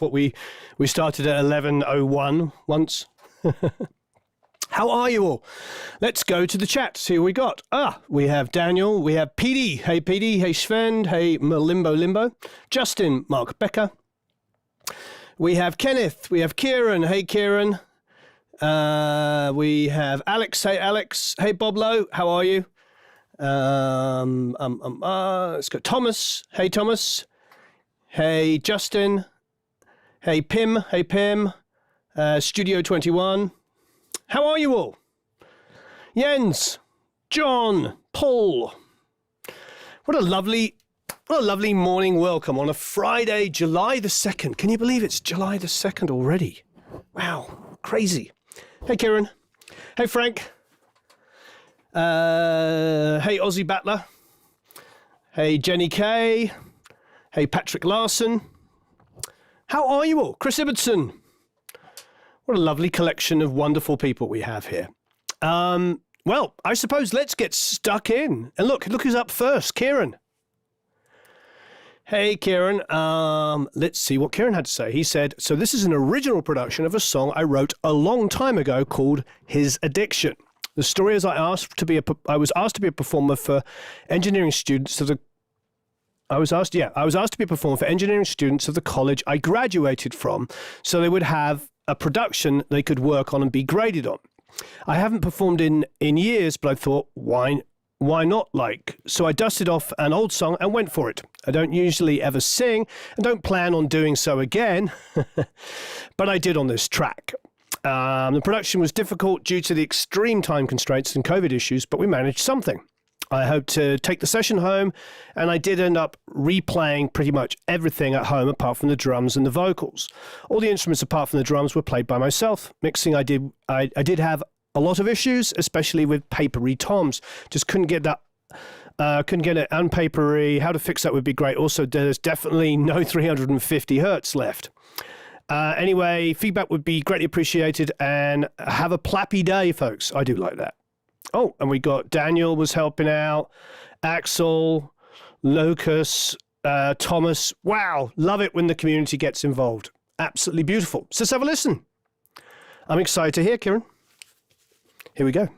What we started at 11:01 once. How are you all? Let's go to the chat, see who we got. We have Daniel, we have Petey. Hey, Petey. Hey, Sven. Hey, Malimbo Limbo. Justin, Mark Becker. We have Kenneth. We have Kieran. Hey, Kieran. We have Alex. Hey, Alex. Hey, Bob Lowe. How are you? Let's go. Thomas. Hey, Thomas. Hey, Justin. Hey, Pim. Hey, Pim. Studio 21. How are you all? Jens, John, Paul. What a lovely morning welcome on a Friday, July the 2nd. Can you believe it's July the 2nd already? Wow, crazy. Hey, Kieran. Hey, Frank. Hey, Aussie Battler. Hey, Jenny Kay. Hey, Patrick Larson. How are you all? Chris Ibbotson. What a lovely collection of wonderful people we have here. Well, I suppose let's get stuck in. And look who's up first, Kieran. Hey, Kieran. Let's see what Kieran had to say. He said, so this is an original production of a song I wrote a long time ago called His Addiction. The story is I was asked to be a performer for engineering students of the engineering students of the college I graduated from, so they would have a production they could work on and be graded on. I haven't performed in years, but I thought, why not? So I dusted off an old song and went for it. I don't usually ever sing and don't plan on doing so again, but I did on this track. The production was difficult due to the extreme time constraints and COVID issues, but we managed something. I hoped to take the session home, and I did end up replaying pretty much everything at home apart from the drums and the vocals. All the instruments apart from the drums were played by myself. Mixing, I did have a lot of issues, especially with papery toms. Just couldn't get it unpapery. How to fix that would be great. Also, there's definitely no 350 hertz left. Anyway, feedback would be greatly appreciated, and have a plappy day, folks. I do like that. Oh, and we got Daniel was helping out, Axel, Locus, Thomas. Wow, love it when the community gets involved. Absolutely beautiful. So let's have a listen. I'm excited to hear, Kieran. Here we go.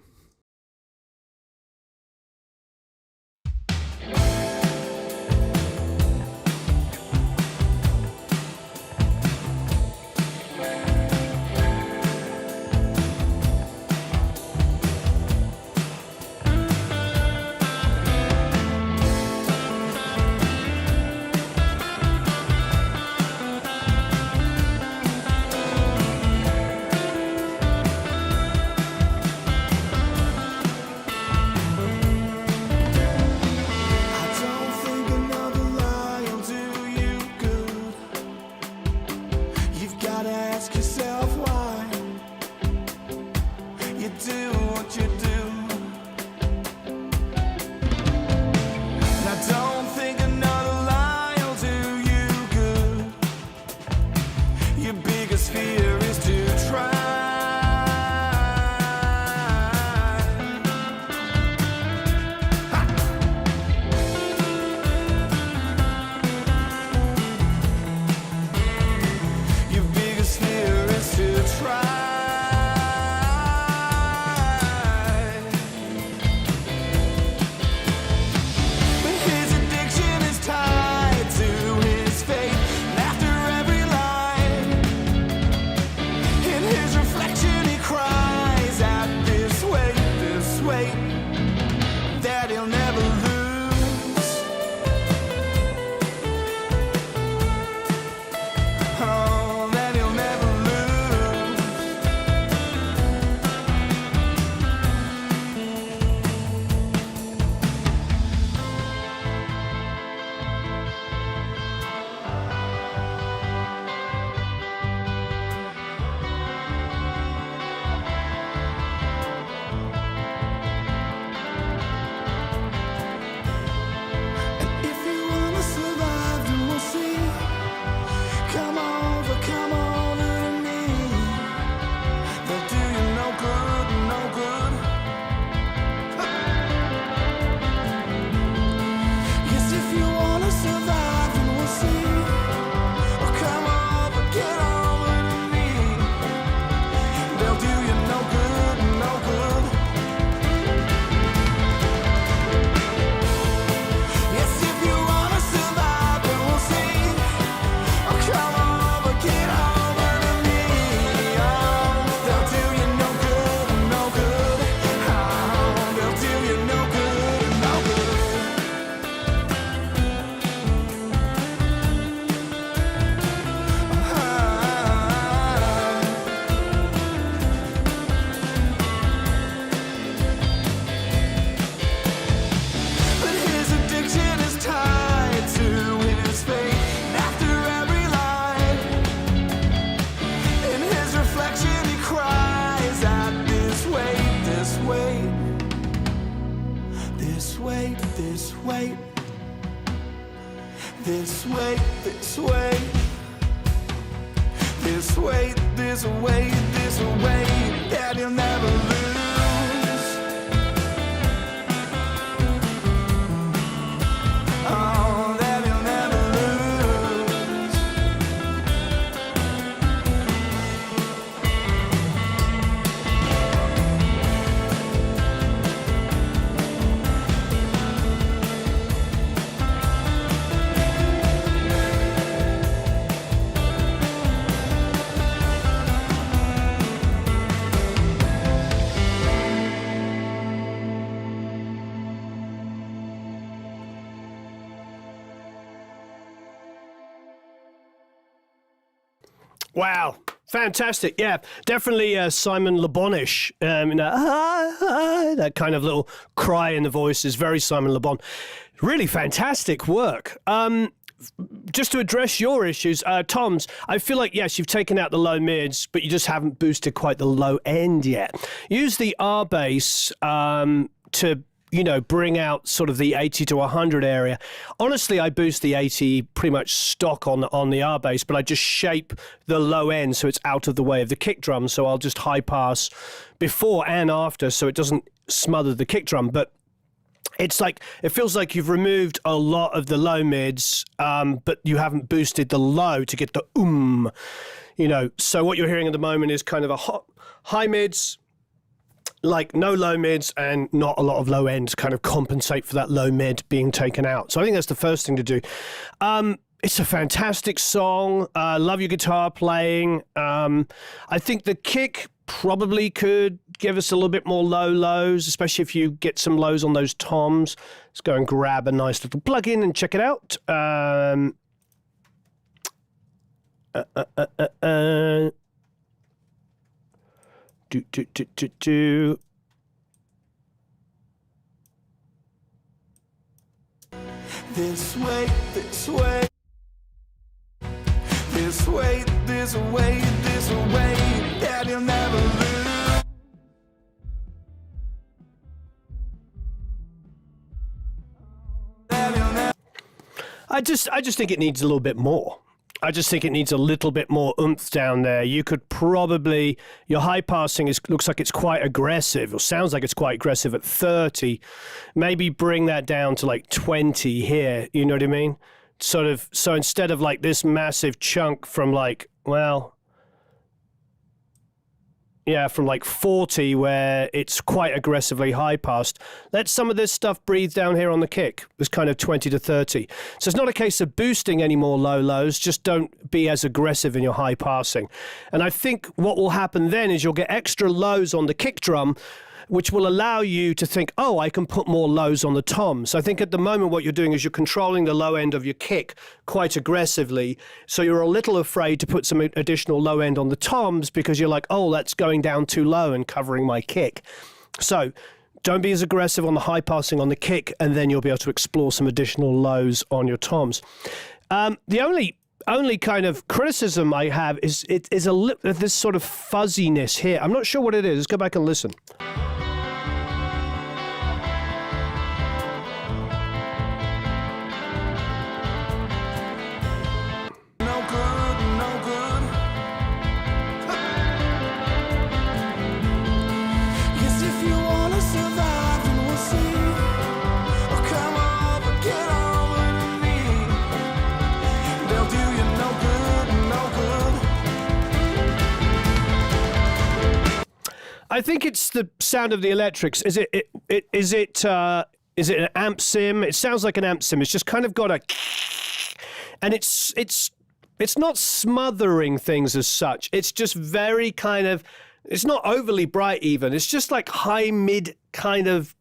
This way, this way. This way, this way, this way. That you'll never lose. Oh, that you'll never lose. Wow. Fantastic. Yeah, definitely Simon Le Bon-ish. That kind of little cry in the voice is very Simon Le Bon. Really fantastic work. Just to address your issues, Tom's, I feel like, yes, you've taken out the low mids, but you just haven't boosted quite the low end yet. Use the R bass to bring out sort of the 80 to 100 area. Honestly, I boost the 80 pretty much stock on the R bass, but I just shape the low end so it's out of the way of the kick drum. So I'll just high pass before and after so it doesn't smother the kick drum. But it's like, it feels like you've removed a lot of the low mids, but you haven't boosted the low to get the So what you're hearing at the moment is kind of a high mids, like no low mids and not a lot of low ends, kind of compensate for that low mid being taken out. So I think that's the first thing to do. It's a fantastic song. Love your guitar playing. I think the kick probably could give us a little bit more lows, especially if you get some lows on those toms. Let's go and grab a nice little plug-in and check it out. This way, this way. This way, this way, this way. That you'll never lose. That you'll never. I just think it needs a little bit more. I just think it needs a little bit more oomph down there. You could probably, your high passing looks like it's quite aggressive, or sounds like it's quite aggressive at 30. Maybe bring that down to like 20 here, you know what I mean? Sort of, so instead of like this massive chunk from like, from like 40 where it's quite aggressively high passed, let some of this stuff breathe down here on the kick. It's kind of 20 to 30. So it's not a case of boosting any more lows, just don't be as aggressive in your high passing. And I think what will happen then is you'll get extra lows on the kick drum, which will allow you to think, oh, I can put more lows on the toms. So I think at the moment what you're doing is you're controlling the low end of your kick quite aggressively. So you're a little afraid to put some additional low end on the toms because you're like, oh, that's going down too low and covering my kick. So don't be as aggressive on the high passing on the kick, and then you'll be able to explore some additional lows on your toms. The only kind of criticism I have is this sort of fuzziness here. I'm not sure what it is. Let's go back and listen. I think it's the sound of the electrics. Is it an amp sim? It sounds like an amp sim. It's just kind of got a, and it's not smothering things as such. It's just very kind of, it's not overly bright even. It's just like high mid kind of.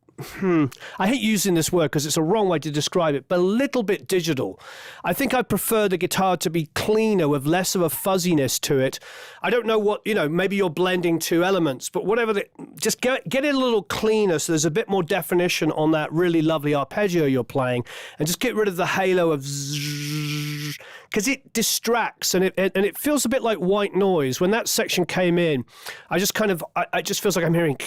I hate using this word because it's a wrong way to describe it, but a little bit digital. I think I prefer the guitar to be cleaner with less of a fuzziness to it. I don't know what, maybe you're blending two elements, but whatever, just get it a little cleaner so there's a bit more definition on that really lovely arpeggio you're playing, and just get rid of the halo of zzz, because it distracts and it feels a bit like white noise. When that section came in, I just feels like I'm hearing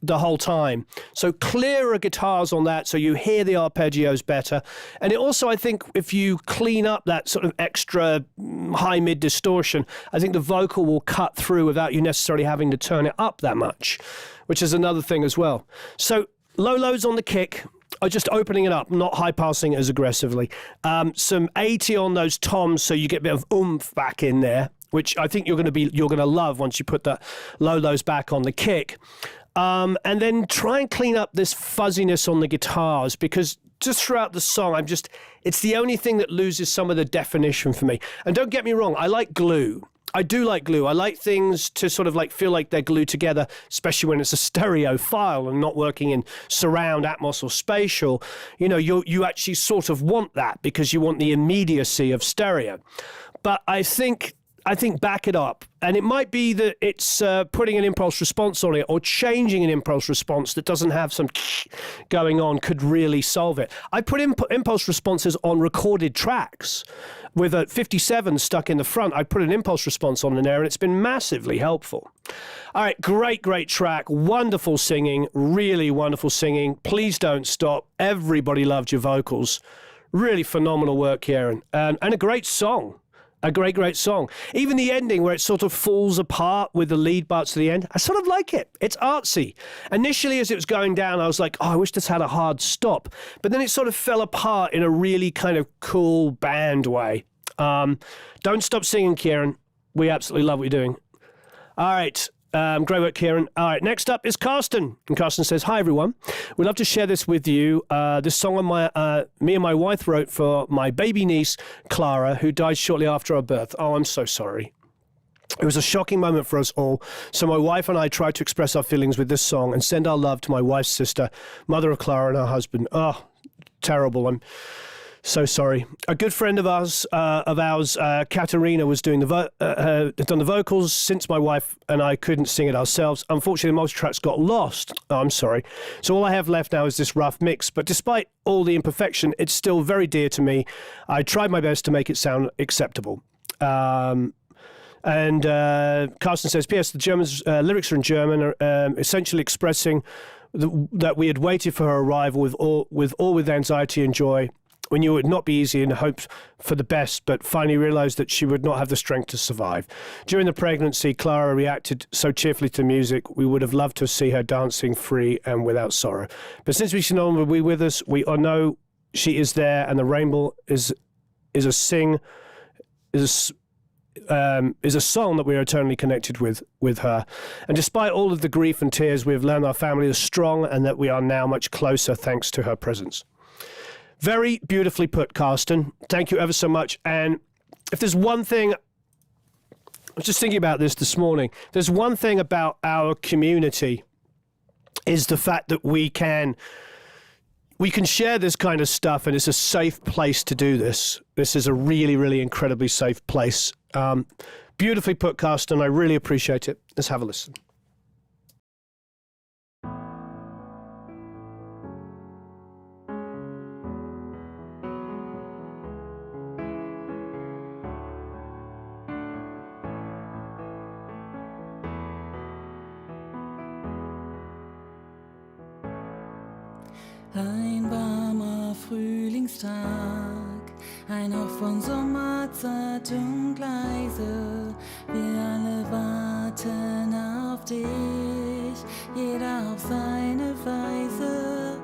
the whole time. So clearer guitars on that, so you hear the arpeggios better. And it also, I think, if you clean up that sort of extra high-mid distortion, I think the vocal will cut through without you necessarily having to turn it up that much, which is another thing as well. So low lows on the kick are just opening it up, not high-passing as aggressively. Some 80 on those toms, so you get a bit of oomph back in there, which I think you're going to love once you put the low lows back on the kick. And then try and clean up this fuzziness on the guitars, because just throughout the song, it's the only thing that loses some of the definition for me. And don't get me wrong, I like glue. I do like glue. I like things to sort of like feel like they're glued together, especially when it's a stereo file and not working in surround, Atmos, or spatial. You know, you actually sort of want that because you want the immediacy of stereo. But I think back it up. And it might be that it's putting an impulse response on it, or changing an impulse response that doesn't have some going on could really solve it. I put impulse responses on recorded tracks. With a 57 stuck in the front, I put an impulse response on in there, and it's been massively helpful. All right, great track. Wonderful singing, really wonderful singing. Please don't stop. Everybody loved your vocals. Really phenomenal work, Kieran. And a great song. A great song. Even the ending where it sort of falls apart with the lead parts to the end, I sort of like it. It's artsy. Initially, as it was going down, I was like, oh, I wish this had a hard stop. But then it sort of fell apart in a really kind of cool band way. Don't stop singing, Kieran. We absolutely love what you're doing. All right. Great work, Kieran. All right, next up is Karsten. And Karsten says, hi, everyone. We'd love to share this with you. This song me and my wife wrote for my baby niece, Clara, who died shortly after our birth. Oh, I'm so sorry. It was a shocking moment for us all, so my wife and I tried to express our feelings with this song and send our love to my wife's sister, mother of Clara, and her husband. Oh, terrible. I'm so sorry. A good friend of ours, Katerina, was doing done the vocals since my wife and I couldn't sing it ourselves. Unfortunately, the multi-tracks got lost. Oh, I'm sorry. So all I have left now is this rough mix. But despite all the imperfection, it's still very dear to me. I tried my best to make it sound acceptable. And Carsten says, P.S. The lyrics are in German, essentially expressing that we had waited for her arrival with anxiety and joy. We knew it would not be easy and hoped for the best, but finally realized that she would not have the strength to survive. During the pregnancy, Clara reacted so cheerfully to music. We would have loved to see her dancing free and without sorrow. But since we no longer be with us, we know she is there, and the rainbow is a song that we are eternally connected with her. And despite all of the grief and tears, we have learned our family is strong and that we are now much closer thanks to her presence. Very beautifully put, Karsten. Thank you ever so much. And if there's one thing, I was just thinking about this morning, there's one thing about our community is the fact that we can share this kind of stuff, and it's a safe place to do this. This is a really, really incredibly safe place. Beautifully put, Karsten. I really appreciate it. Let's have a listen. Ein warmer Frühlingstag, ein Hauch von Sommerzeit und leise. Wir alle warten auf dich, jeder auf seine Weise.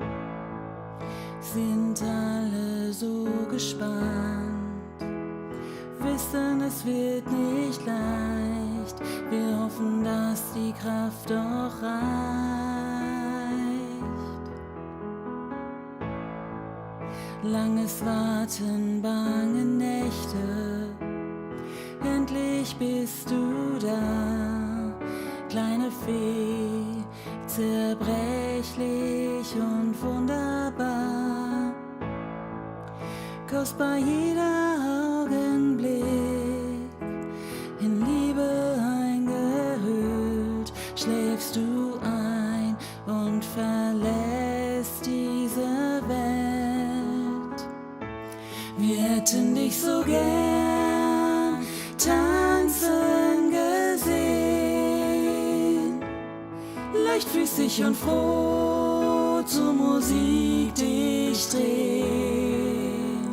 Sind alle so gespannt, wissen, es wird nicht leicht. Wir hoffen, dass die Kraft doch reicht. Langes Warten, bange Nächte, endlich bist du da, kleine Fee, zerbrechlich und wunderbar, kostbar jeder Augenblick, in Liebe eingehüllt, schläfst du ein und verlässt diese Welt. Wir hätten dich so gern tanzen gesehen, leicht leichtfüßig und froh zur Musik dich drehen.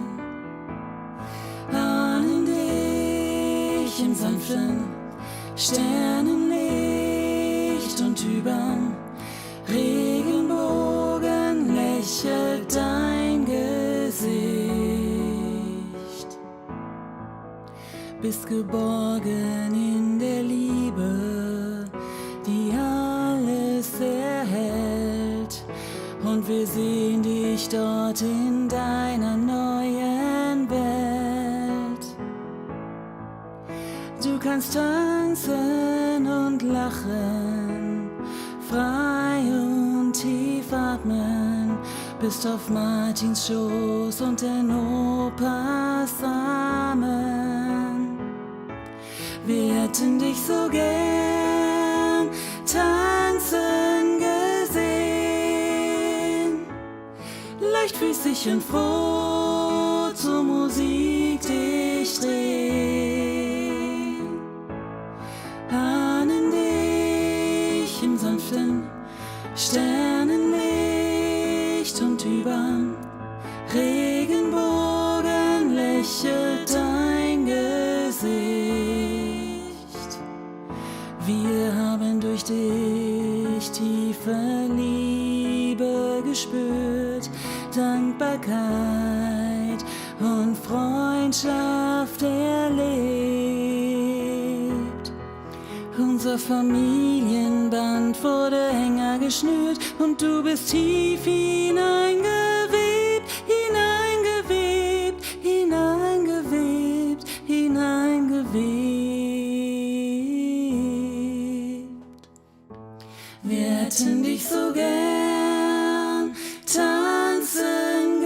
Ahnen dich im sanften Sternenlicht und überm Regenbogen lächelt dein Gesicht. Bist geborgen in der Liebe, die alles erhält. Und wir sehen dich dort in deiner neuen Welt. Du kannst tanzen und lachen, frei und tief atmen, bist auf Martins Schoß und den Opas Armen. Wir hätten dich so gern tanzen gesehen, leichtfüßig und froh zur Musik dich drehen. Ahnen dich im sanften Sternenlicht und überm Regenbogen lächelt dein Gesicht. Wir haben durch dich tiefe Liebe gespürt, Dankbarkeit und Freundschaft erlebt. Unser Familienband wurde enger geschnürt und du bist tief hineingewebt, hineingewebt, hineingewebt, hineingewebt. Wir hätten dich so gern tanzen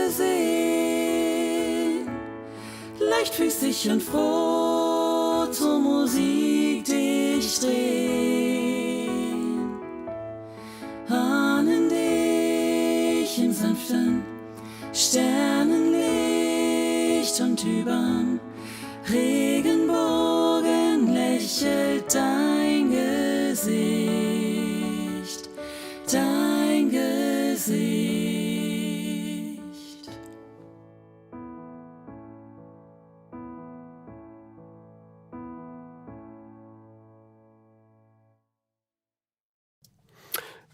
gesehen, leichtfüßig und froh zur Musik dich drehen. Ahnen dich im sanften Sternenlicht und überm Regenbogen lächelt dein Gesicht, dein Gesicht.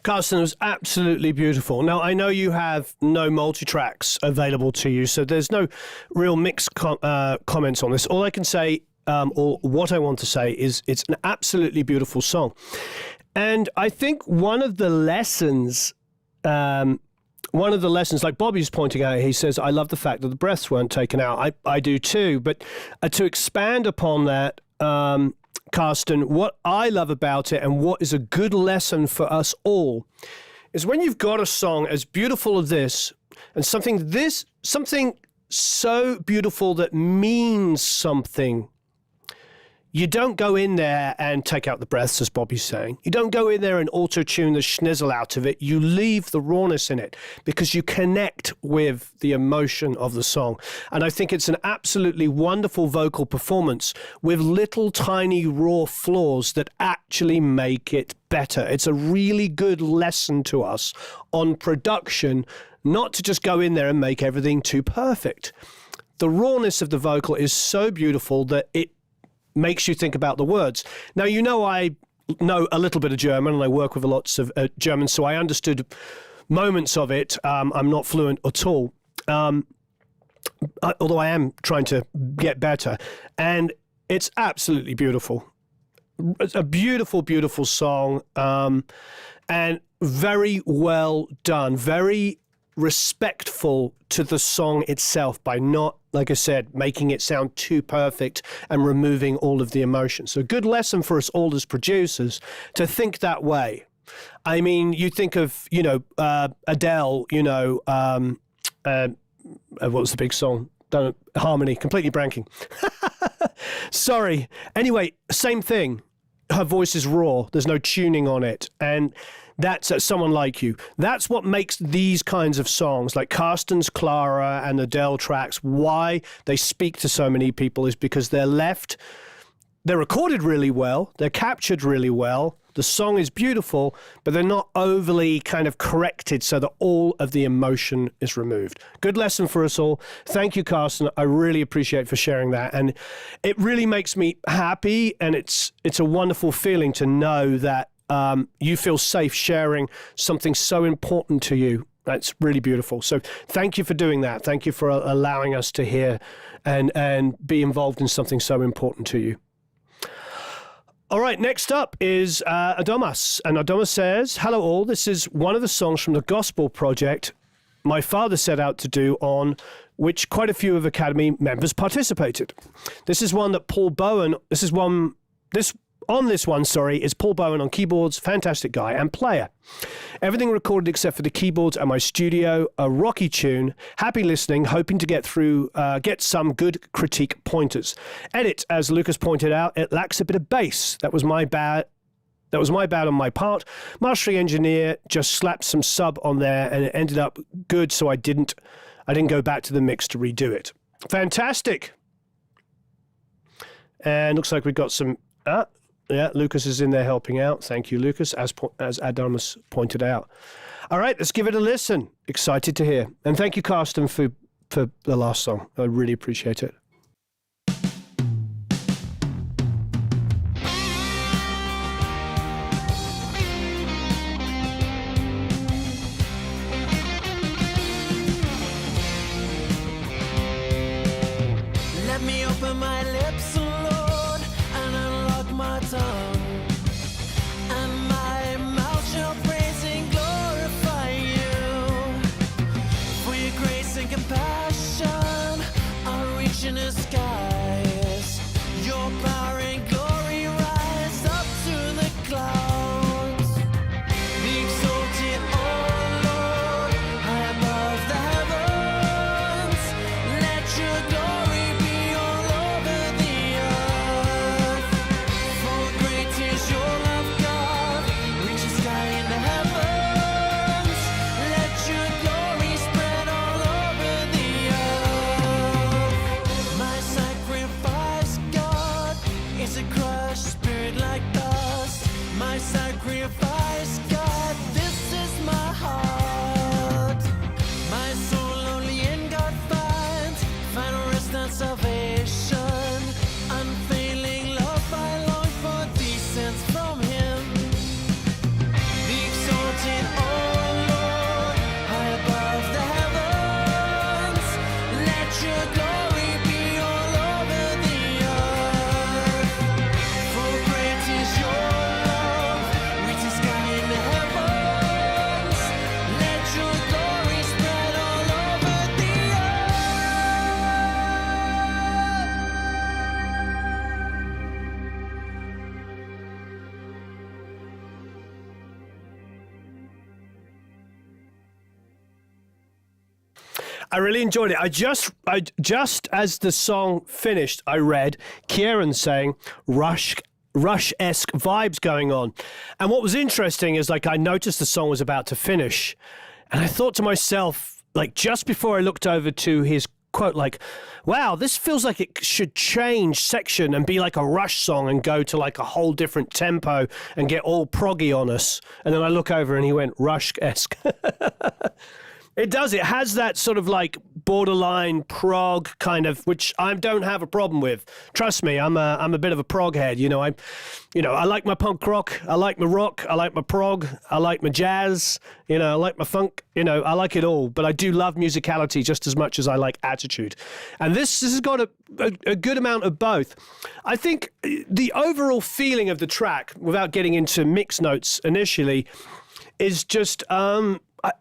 Carsten, it was absolutely beautiful. Now, I know you have no multi-tracks available to you, so there's no real mixed comments on this. All I can say, or what I want to say, is it's an absolutely beautiful song. And I think one of the lessons, like Bobby's pointing out, he says, I love the fact that the breaths weren't taken out. I do too. But to expand upon that, Carsten, what I love about it and what is a good lesson for us all is when you've got a song as beautiful as this and something so beautiful that means something, you don't go in there and take out the breaths, as Bobby's saying. You don't go in there and auto-tune the schnizzle out of it. You leave the rawness in it because you connect with the emotion of the song. And I think it's an absolutely wonderful vocal performance with little tiny raw flaws that actually make it better. It's a really good lesson to us on production, not to just go in there and make everything too perfect. The rawness of the vocal is so beautiful that it makes you think about the words. Now, you know, I know a little bit of German and I work with lots of German, so I understood moments of it. I'm not fluent at all, although I am trying to get better. And it's absolutely beautiful. It's a beautiful, beautiful song, and very well done, very respectful to the song itself by not, like I said, making it sound too perfect and removing all of the emotion. So a good lesson for us all as producers to think that way. I mean, you think of, Adele, what was the big song? Harmony, completely blanking. Sorry. Anyway, same thing. Her voice is raw. There's no tuning on it. And that's someone like you. That's what makes these kinds of songs, like Carsten's Clara and Adele tracks, why they speak to so many people is because they're left they're recorded really well, they're captured really well, the song is beautiful, but they're not overly kind of corrected so that all of the emotion is removed. Good lesson for us all. Thank you, Carsten. I really appreciate for sharing that. And it really makes me happy, and it's a wonderful feeling to know that you feel safe sharing something so important to you. That's really beautiful. So thank you for doing that. Thank you for allowing us to hear and be involved in something so important to you. All right, next up is Adomas. And Adomas says, hello all, this is one of the songs from the Gospel Project my father set out to do, on which quite a few of Academy members participated. This is one that Paul Bowen, is Paul Bowen on keyboards, fantastic guy and player. Everything recorded except for the keyboards at my studio, a rocky tune. Happy listening, hoping to get some good critique pointers. Edit, as Lucas pointed out, it lacks a bit of bass. That was my bad on my part. Mastering engineer just slapped some sub on there and it ended up good, so I didn't go back to the mix to redo it. Fantastic. And looks like we've got some yeah, Lucas is in there helping out. Thank you, Lucas, as Adomas pointed out. All right, let's give it a listen. Excited to hear. And thank you, Carsten, for the last song. I really appreciate it. Let me open my lips, oh Lord, and unlock my tongue, and my mouth shall praise and glorify you. For your grace and compassion are reaching the skies. Your power and glory rise up to the clouds. Be exalted, oh Lord, high above the heavens. Let your glory be all over the earth. For great is your love, God, reach the sky and the heavens. Let your glory spread all over the earth. My sacrifice, God, is a crushed spirit like dust. My sacrifice, God, this is my heart. My soul only in God finds final rest and salvation. Unfailing love, I long for descents from Him. Be exalted, oh Lord, high above the heavens. Let your glory be all over the earth. For great is your love, reach the sky and the heavens. Let your glory spread all over the I really enjoyed it. I just as the song finished, I read Kieran saying Rush-esque vibes going on. And what was interesting is, like, I noticed the song was about to finish, and I thought to myself, like, just before I looked over to his quote, like, wow, this feels like it should change section and be like a Rush song and go to like a whole different tempo and get all proggy on us. And then I look over and he went Rush-esque. It does. It has that sort of like borderline prog kind of, which I don't have a problem with. Trust me, I'm a bit of a prog head. You know, I like my punk rock. I like my rock. I like my prog. I like my jazz. You know, I like my funk. You know, I like it all. But I do love musicality just as much as I like attitude. And this has got a good amount of both. I think the overall feeling of the track, without getting into mix notes initially, is just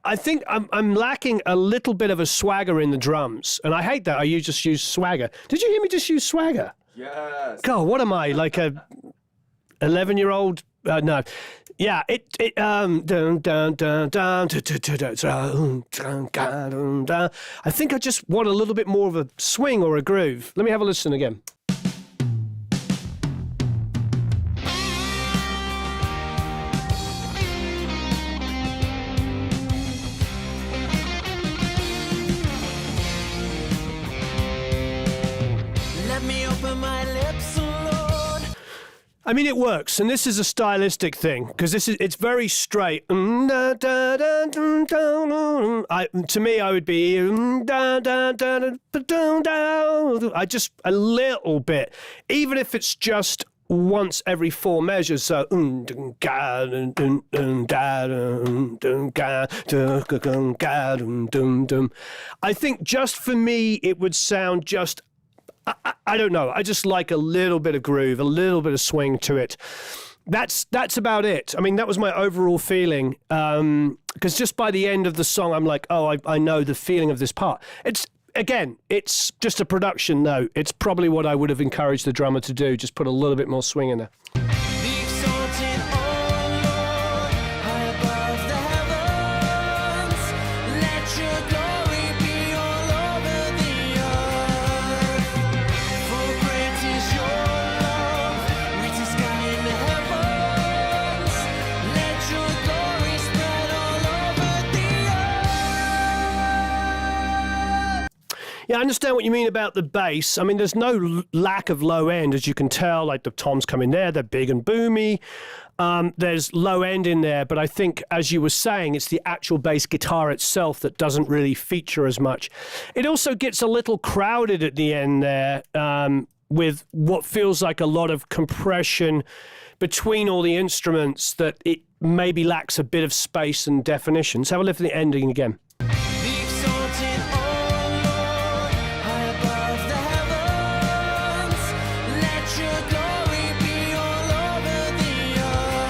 I think I'm lacking a little bit of a swagger in the drums, and I hate that. I just use swagger. Did you hear me just use swagger? Yes. God, what am I, like a 11-year-old? No, yeah. Dun, dun, dun, dun, dun, dun. I think I just want a little bit more of a swing or a groove. Let me have a listen again. Let me open my lips, oh Lord, I mean, it works, and this is a stylistic thing because it's very straight. To me, I would be I just a little bit, even if it's just once every 4 measures. So I think just for me, it would sound just. I don't know. I just like a little bit of groove, a little bit of swing to it. That's about it. I mean, that was my overall feeling. Because just by the end of the song, I'm like, oh, I know the feeling of this part. It's just a production note. It's probably what I would have encouraged the drummer to do. Just put a little bit more swing in there. Be exalted, O Lord, high above the heavens. Let your glory be all over the earth. For great is your love, reach the sky in the heavens. Let your glory spread all over the earth. Yeah, I understand what you mean about the bass. I mean, there's no lack of low end, as you can tell. Like the toms come in there, they're big and boomy. There's low end in there, but I think, as you were saying, it's the actual bass guitar itself that doesn't really feature as much. It also gets a little crowded at the end there with what feels like a lot of compression between all the instruments that it maybe lacks a bit of space and definition. So have a listen to the ending again. Be exalted, O Lord, high above the heavens. Let your glory be all over the earth.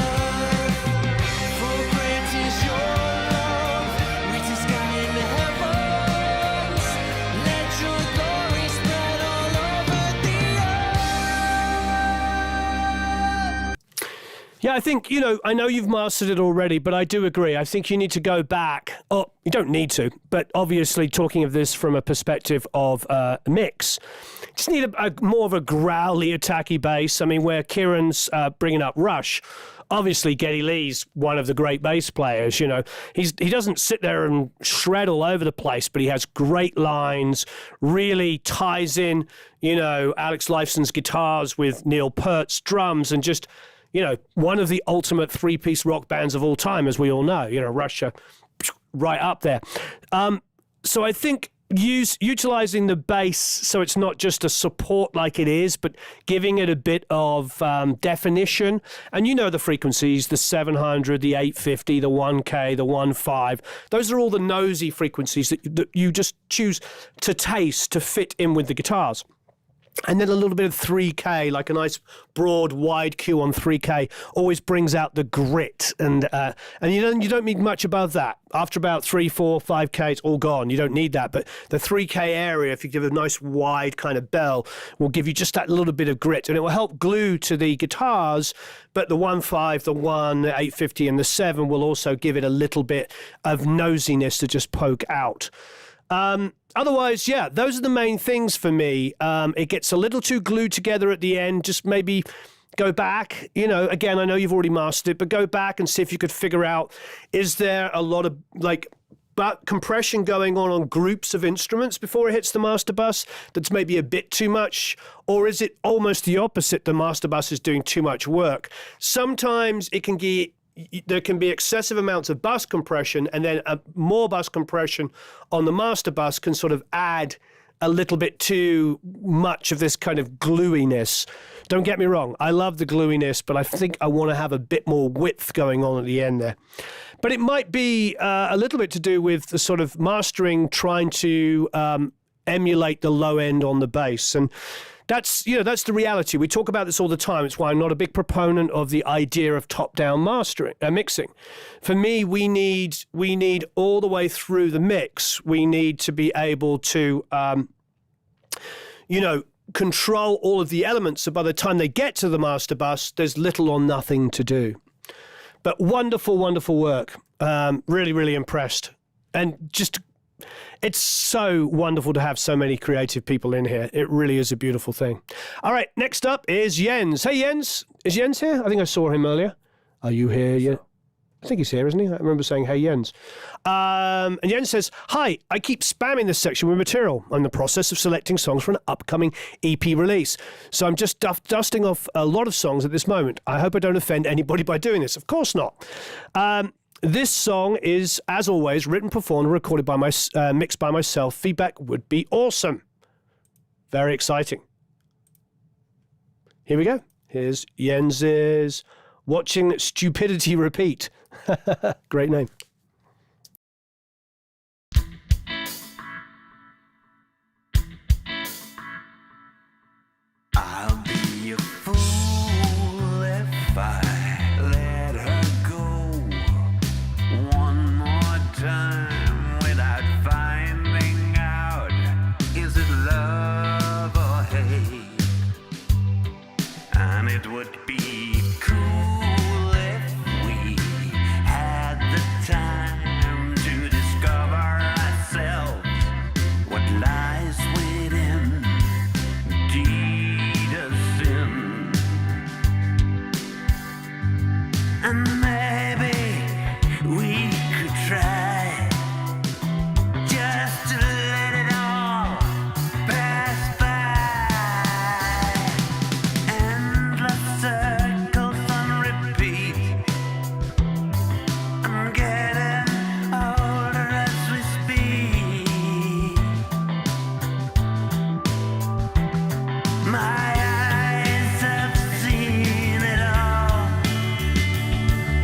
For great is your love, reach the sky in the heavens. Let your glory spread all over the earth. Yeah, I think, I know you've mastered it already, but I do agree. I think you need to go back. Oh, you don't need to, but obviously talking of this from a perspective of mix, just need a more of a growly, attacky bass. I mean, where Kieran's bringing up Rush, obviously Geddy Lee's one of the great bass players. He doesn't sit there and shred all over the place, but he has great lines, really ties in, Alex Lifeson's guitars with Neil Peart's drums, and just, one of the ultimate 3-piece rock bands of all time, as we all know. Rush are right up there. So I think utilizing the bass so it's not just a support like it is, but giving it a bit of definition. And the frequencies, the 700, the 850, the 1K, the 1.5. Those are all the nosy frequencies that you just choose to taste to fit in with the guitars. And then a little bit of 3K, like a nice broad, wide Q on 3K, always brings out the grit. And you don't need much above that. After about 3, 4, 5K, it's all gone. You don't need that. But the 3K area, if you give a nice wide kind of bell, will give you just that little bit of grit. And it will help glue to the guitars. But the 1.5, the 1, the 850, and the 7 will also give it a little bit of nosiness to just poke out. Otherwise, yeah, those are the main things for me. It gets a little too glued together at the end. Just maybe go back. Again, I know you've already mastered it, but go back and see if you could figure out, is there a lot of compression going on groups of instruments before it hits the master bus that's maybe a bit too much? Or is it almost the opposite? The master bus is doing too much work. Sometimes there can be excessive amounts of bus compression, and then more bus compression on the master bus can sort of add a little bit too much of this kind of gluiness. Don't get me wrong, I love the gluiness, but I think I want to have a bit more width going on at the end there. But it might be a little bit to do with the sort of mastering, trying to emulate the low end on the bass. And that's the reality. We talk about this all the time. It's why I'm not a big proponent of the idea of top-down mixing. For me, we need all the way through the mix. We need to be able to, control all of the elements. So by the time they get to the master bus, there's little or nothing to do. But wonderful, wonderful work. Really, really impressed. And just, it's so wonderful to have so many creative people in here. It really is a beautiful thing. All right, next up is Jens. Hey, Jens. Is Jens here? I think I saw him earlier. Are you here yet? I think he's here, isn't he? I remember saying, hey, Jens. And Jens says, hi, I keep spamming this section with material. I'm in the process of selecting songs for an upcoming EP release. So I'm just dusting off a lot of songs at this moment. I hope I don't offend anybody by doing this. Of course not. This song is, as always, written, performed, and recorded by mixed by myself. Feedback would be awesome. Very exciting. Here we go. Here's Jens's Watching Stupidity Repeat. Great name. I'll be a fool if I let her go one more time without finding out, is it love or hate? And it would be cool if we had the time to discover ourselves, what lies within deed of sin. And maybe we could try just to let it all pass by. Endless circles on repeat. I'm getting older as we speak. My eyes have seen it all.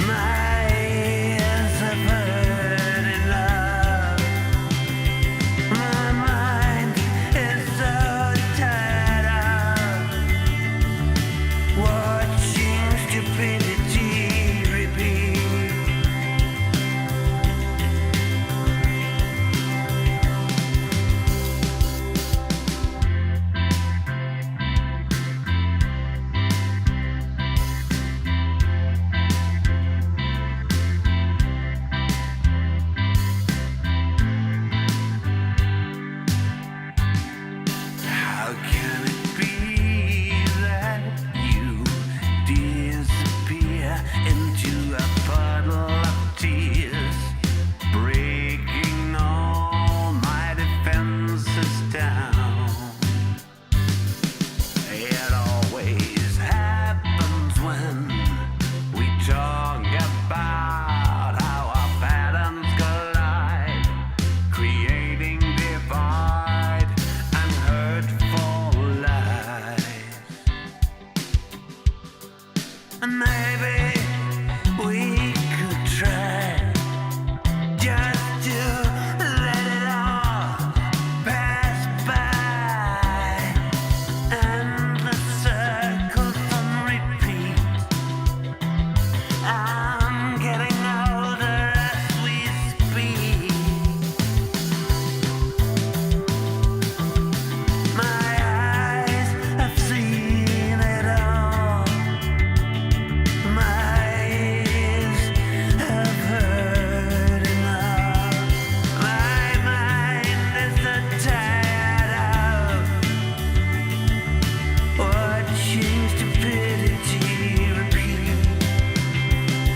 My ears have heard enough. My mind is so tired of watching stupidity repeat. How can it be that you disappear into a puddle of tears, breaking all my defenses down? It always happens when we talk about how our patterns collide, creating divide and hurtful lies. And maybe we could try just to let it all pass by. Endless circles on repeat. I'm getting older as we speak. My eyes have seen it all. My ears have heard enough. My mind is so tired of watching stupidity repeat.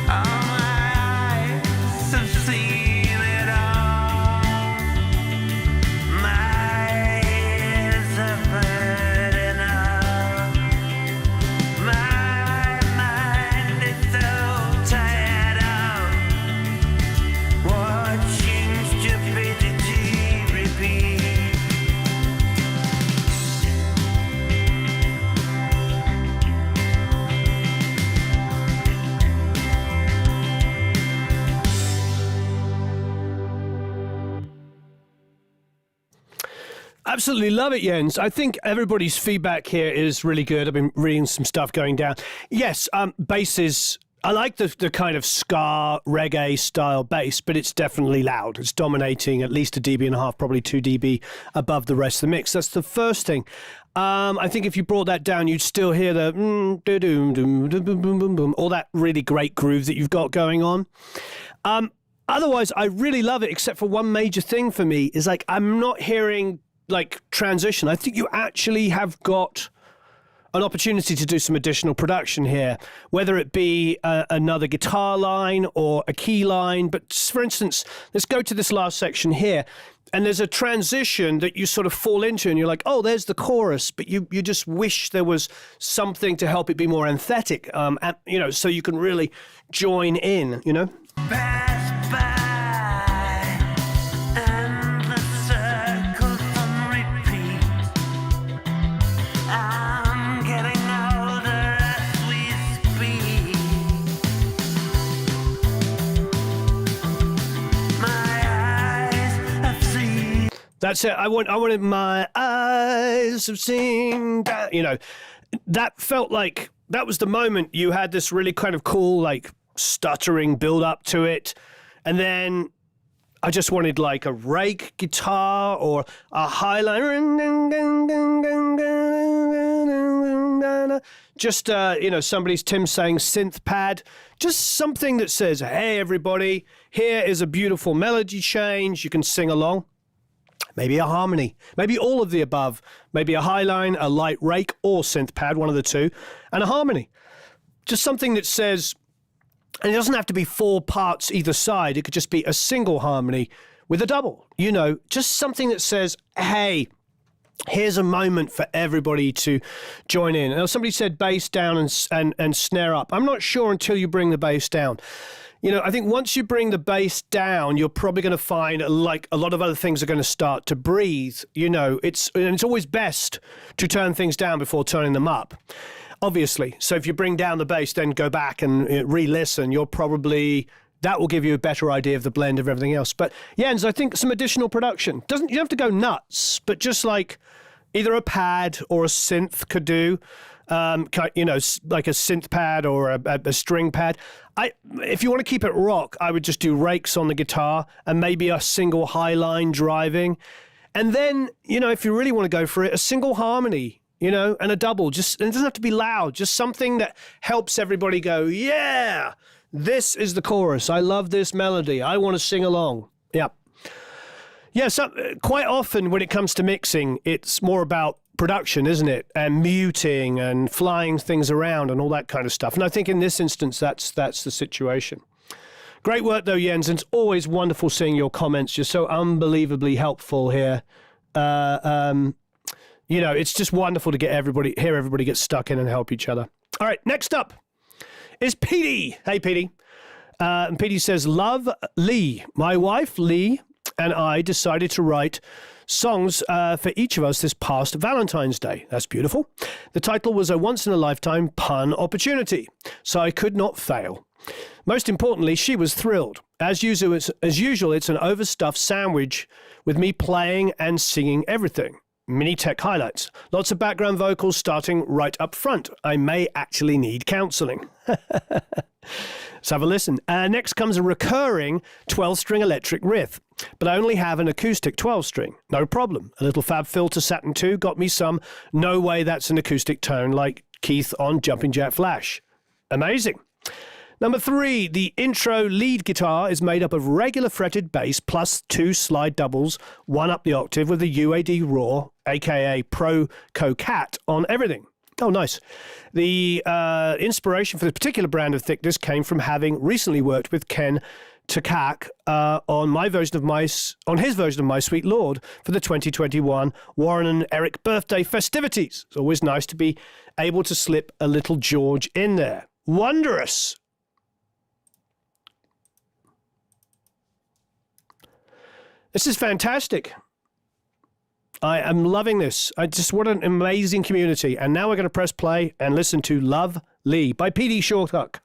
All my eyes have seen it all. My ears have heard enough. My mind is so tired of watching stupidity repeat. Absolutely love it, Jens. I think everybody's feedback here is really good. I've been reading some stuff going down. Yes, bass is... I like the kind of ska, reggae style bass, but it's definitely loud. It's dominating at least 1.5 dB, probably 2 dB above the rest of the mix. That's the first thing. I think if you brought that down, you'd still hear the boom, all that really great groove that you've got going on. Otherwise, I really love it, except for one major thing for me is like I'm not hearing like transition. I think you actually have got an opportunity to do some additional production here, whether it be another guitar line or a key line. But for instance, let's go to this last section here. And there's a transition that you sort of fall into and you're like, oh, there's the chorus. But you just wish there was something to help it be more empathetic, so you can really join in, Pass by, and the circles on repeat. I'm getting older as we speak. My eyes have seen. That's it. I wanted my eyes have seen that. That felt like that was the moment you had this really kind of cool, like, stuttering build up to it. And then I just wanted like a rake guitar or a highlight. Just, somebody's Tim saying synth pad. Just something that says, hey, everybody, here is a beautiful melody change. You can sing along. Maybe a harmony, maybe all of the above, maybe a high line, a light rake, or synth pad, one of the two, and a harmony. Just something that says, and it doesn't have to be 4 parts either side. It could just be a single harmony with a double, just something that says, hey, here's a moment for everybody to join in. Now, somebody said bass down and snare up. I'm not sure until you bring the bass down. I think once you bring the bass down, you're probably going to find like a lot of other things are going to start to breathe. It's always best to turn things down before turning them up, obviously. So if you bring down the bass, then go back and re-listen, that will give you a better idea of the blend of everything else. But Jens, I think some additional production. You don't have to go nuts, but just like either a pad or a synth could do. Like a synth pad or a string pad. If you want to keep it rock, I would just do rakes on the guitar and maybe a single high line driving. And then, if you really want to go for it, a single harmony, and a double. And it doesn't have to be loud, just something that helps everybody go, yeah, this is the chorus. I love this melody. I want to sing along. Yeah. Yeah, so quite often when it comes to mixing, it's more about production, isn't it? And muting and flying things around and all that kind of stuff. And I think in this instance, that's the situation. Great work, though, Jens. And it's always wonderful seeing your comments. You're so unbelievably helpful here. It's just wonderful to hear everybody get stuck in and help each other. All right, next up is Petey. Hey, Petey. And Petey says, love Lee. My wife, Lee, and I decided to write songs for each of us this past Valentine's Day. That's beautiful. The title was a once-in-a-lifetime pun opportunity, so I could not fail. Most importantly, she was thrilled. As usual, it's an overstuffed sandwich with me playing and singing everything. Mini tech highlights. Lots of background vocals starting right up front. I may actually need counselling. Let's have a listen. Next comes a recurring 12-string electric riff, but I only have an acoustic 12-string. No problem. A little Fab Filter Saturn 2 got me some no way that's an acoustic tone like Keith on Jumping Jack Flash. Amazing. Number 3, the intro lead guitar is made up of regular fretted bass plus 2 slide doubles, 1 up the octave with a UAD Raw, aka Pro Co-Cat, on everything. Oh, nice. The inspiration for this particular brand of thickness came from having recently worked with Ken Takak on his version of My Sweet Lord for the 2021 Warren and Eric birthday festivities. It's always nice to be able to slip a little George in there. Wondrous. This is fantastic. I am loving this. What an amazing community. And now we're going to press play and listen to Love Lee by P.D. Shortuck.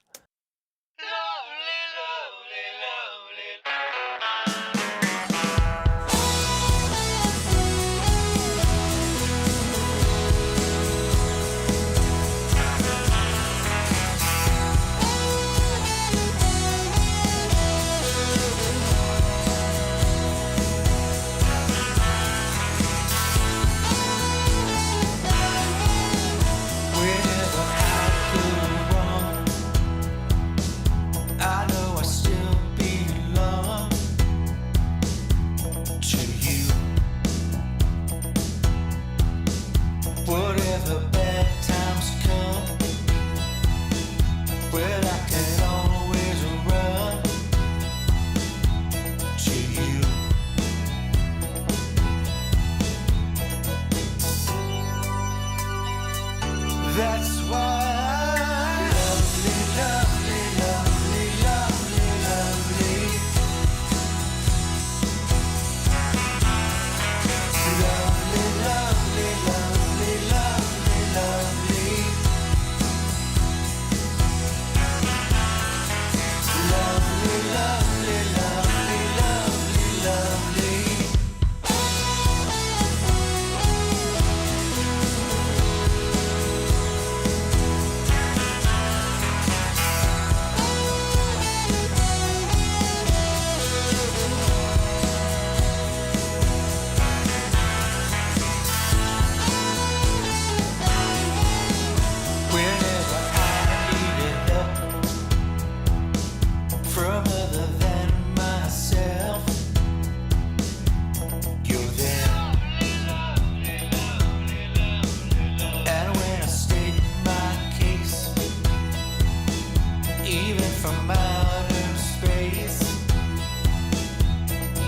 from outer space.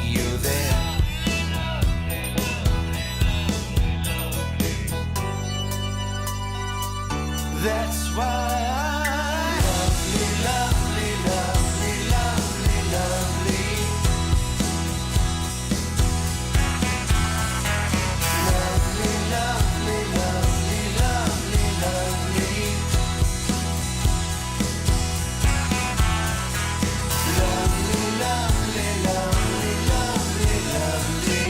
You're there. That's why I lovely, lovely, lovely, lovely, lovely. Lovely, lovely, lovely, lovely, lovely. Lovely, lovely, lovely, lovely, lovely.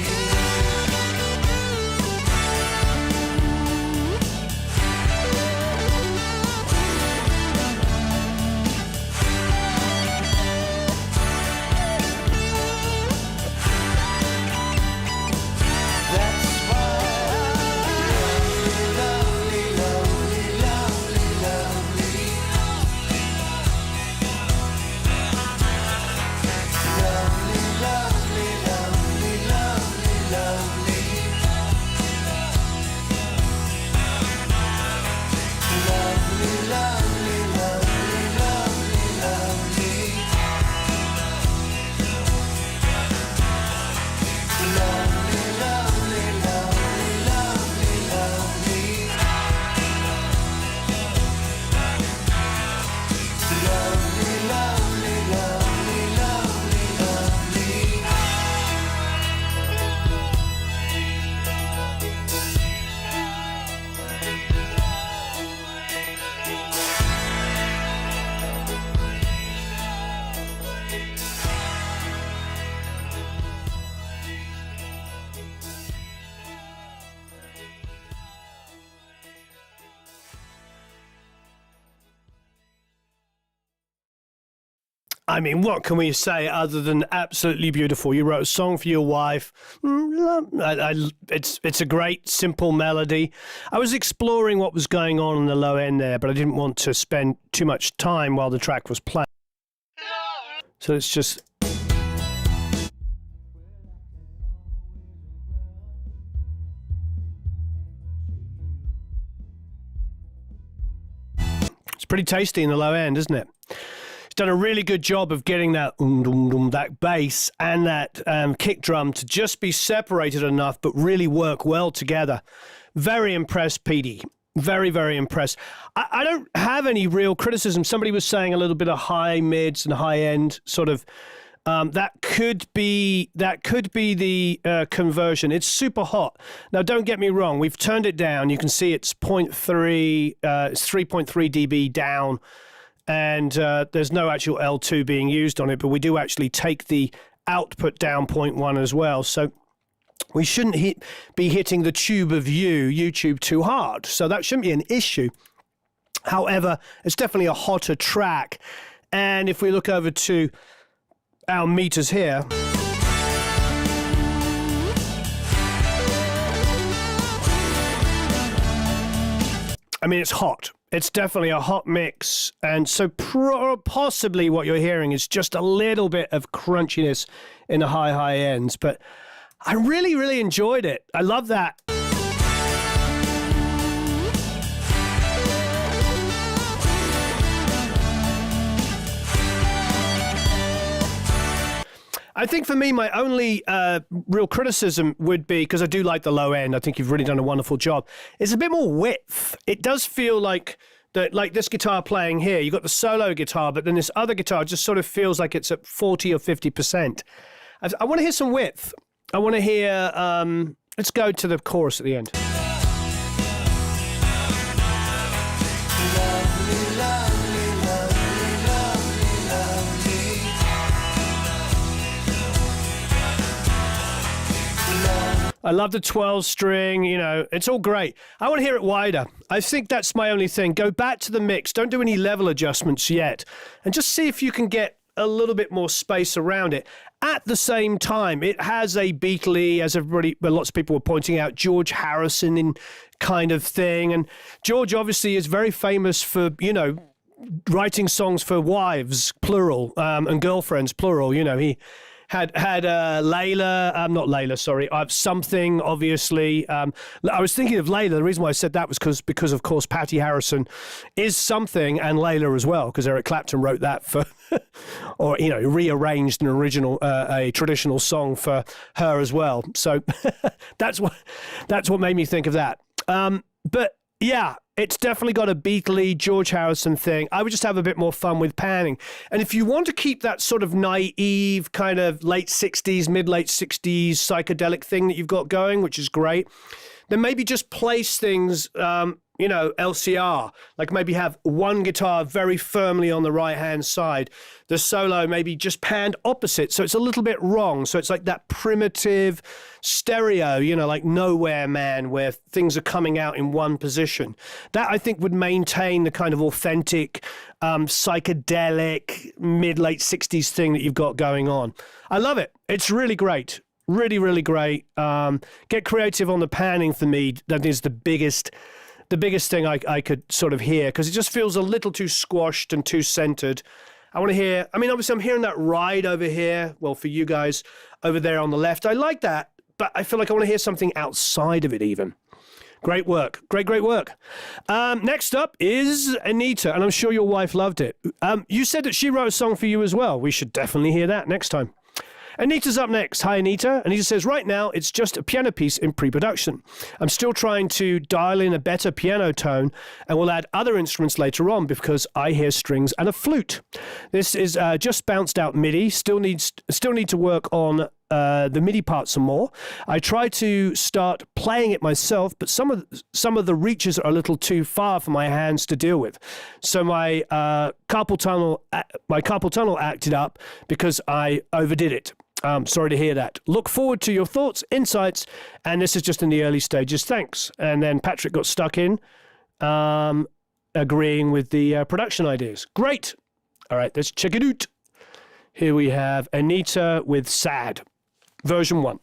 That's why lovely, lovely, lovely, lovely. Lovely, lovely, lovely, lovely, lovely. Lovely, lovely, lovely, lovely, lovely. Lovely, lovely, lovely, lovely, lovely. Lovely, lovely, lovely, lovely, lovely. I mean, what can we say other than absolutely beautiful? You wrote a song for your wife. It's a great, simple melody. I was exploring what was going on the low end there, but I didn't want to spend too much time while the track was playing. So it's just... It's pretty tasty in the low end, isn't it? He's done a really good job of getting that that bass and that kick drum to just be separated enough, but really work well together. Very impressed, Petey. Very, very impressed. I don't have any real criticism. Somebody was saying a little bit of high mids and high end sort of. That could be the conversion. It's super hot. Now, don't get me wrong. We've turned it down. You can see it's 0.3. It's 3.3 dB down, and there's no actual L2 being used on it. But we do actually take the output down 0.1 as well. So we shouldn't be hitting the tube of YouTube too hard. So that shouldn't be an issue. However, it's definitely a hotter track. And if we look over to our meters here, I mean, it's hot. It's definitely a hot mix. And so possibly what you're hearing is just a little bit of crunchiness in the high ends. But I really, really enjoyed it. I love that. I think for me, my only real criticism would be, because I do like the low end, I think you've really done a wonderful job, is a bit more width. It does feel like this guitar playing here, you've got the solo guitar, but then this other guitar just sort of feels like it's at 40 or 50%. I want to hear some width. I want to hear, let's go to the chorus at the end. I love the 12 string, you know, it's all great. I want to hear it wider. I think that's my only thing. Go back to the mix. Don't do any level adjustments yet. And just see if you can get a little bit more space around it. At the same time, it has a Beatle-y, as lots of people were pointing out, George Harrison in kind of thing. And George obviously is very famous for, you know, writing songs for wives, plural, and girlfriends, plural. You know, had Layla, not Layla, sorry, Something, obviously. I was thinking of Layla. The reason why I said that was because of course, Patty Harrison is Something, and Layla as well, because Eric Clapton wrote that for, or, rearranged an original, a traditional song for her as well. So that's what made me think of that. But yeah, it's definitely got a Beatley, George Harrison thing. I would just have a bit more fun with panning. And if you want to keep that sort of naive kind of mid-late 60s psychedelic thing that you've got going, which is great, then maybe just place things, LCR, like maybe have one guitar very firmly on the right-hand side, the solo maybe just panned opposite, so it's a little bit wrong. So it's like that primitive stereo, like Nowhere Man, where things are coming out in one position. That, I think, would maintain the kind of authentic, psychedelic, mid-late 60s thing that you've got going on. I love it. It's really great. Really, really great. Get creative on the panning for me. That is the biggest thing I could sort of hear, because it just feels a little too squashed and too centered. I want to hear, obviously I'm hearing that ride over here. Well, for you guys over there on the left, I like that, but I feel like I want to hear something outside of it even. Great work. Great work. Next up is Anita, and I'm sure your wife loved it. You said that she wrote a song for you as well. We should definitely hear that next time. Anita's up next. Hi, Anita. Anita says, right now, it's just a piano piece in pre-production. I'm still trying to dial in a better piano tone, and will add other instruments later on because I hear strings and a flute. This is just bounced out MIDI. Still need to work on the MIDI part some more. I try to start playing it myself, but some of the reaches are a little too far for my hands to deal with. So my carpal tunnel acted up because I overdid it. Sorry to hear that. Look forward to your thoughts, insights, and this is just in the early stages. Thanks. And then Patrick got stuck in agreeing with the production ideas. Great. All right, let's check it out. Here we have Anita with Sad, version 1.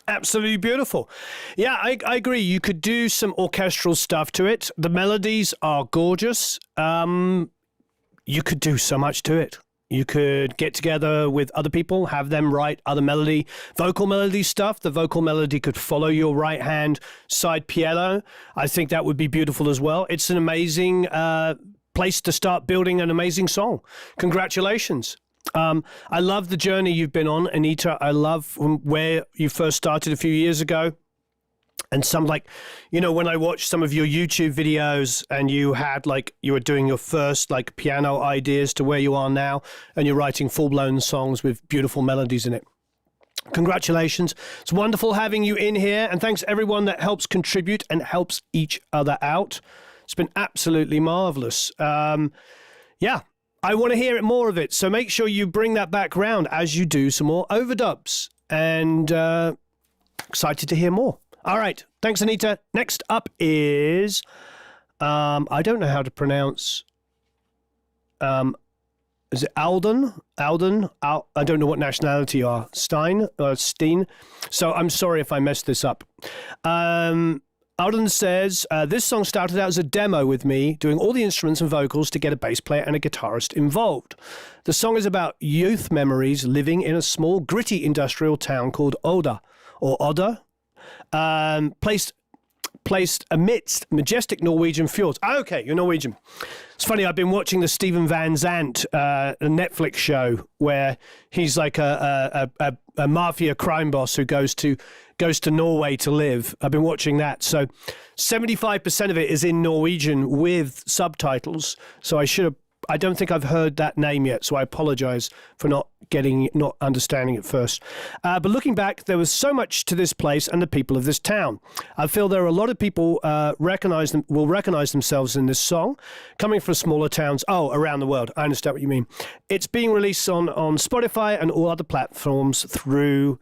Absolutely beautiful. Yeah, I agree. You could do some orchestral stuff to it. The melodies are gorgeous. You could do so much to it. You could get together with other people, have them write other vocal melody stuff. The vocal melody could follow your right hand side piano. I think that would be beautiful as well. It's an amazing place to start building an amazing song. Congratulations. I love the journey you've been on, Anita. I love where you first started a few years ago. And some when I watched some of your YouTube videos and you had you were doing your first piano ideas to where you are now, and you're writing full-blown songs with beautiful melodies in it. Congratulations. It's wonderful having you in here. And thanks everyone that helps contribute and helps each other out. It's been absolutely marvelous. Yeah. I want to hear more of it, so make sure you bring that back round as you do some more overdubs. And excited to hear more. All right, thanks, Anita. Next up is, I don't know how to pronounce, is it Alden? I don't know what nationality you are. Steen? So I'm sorry if I messed this up. Alden says, this song started out as a demo with me doing all the instruments and vocals to get a bass player and a guitarist involved. The song is about youth memories living in a small, gritty industrial town called Odda, placed amidst majestic Norwegian fjords. Okay, you're Norwegian. It's funny, I've been watching the Steven Van Zandt Netflix show where he's like a mafia crime boss who goes to Norway to live. I've been watching that. So 75% of it is in Norwegian with subtitles. So I don't think I've heard that name yet, so I apologize for not understanding it first. But looking back, there was so much to this place and the people of this town. I feel there are a lot of people will recognize themselves in this song, coming from smaller towns around the world. I understand what you mean. It's being released on Spotify and all other platforms through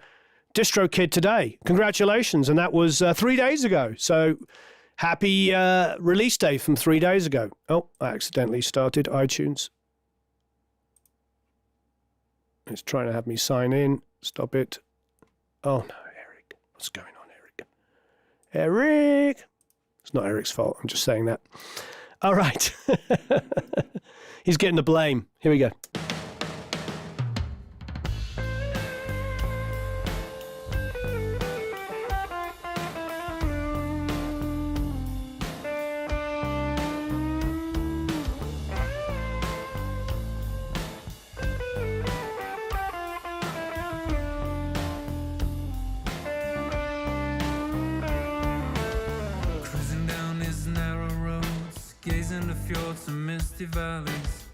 DistroKid today. Congratulations, and that was 3 days ago. So happy release day from 3 days ago. Oh, I accidentally started iTunes. It's trying to have me sign in. Stop it. Oh, no, Eric. What's going on, Eric? Eric! It's not Eric's fault. I'm just saying that. All right. He's getting the blame. Here we go. Fjords and misty valleys,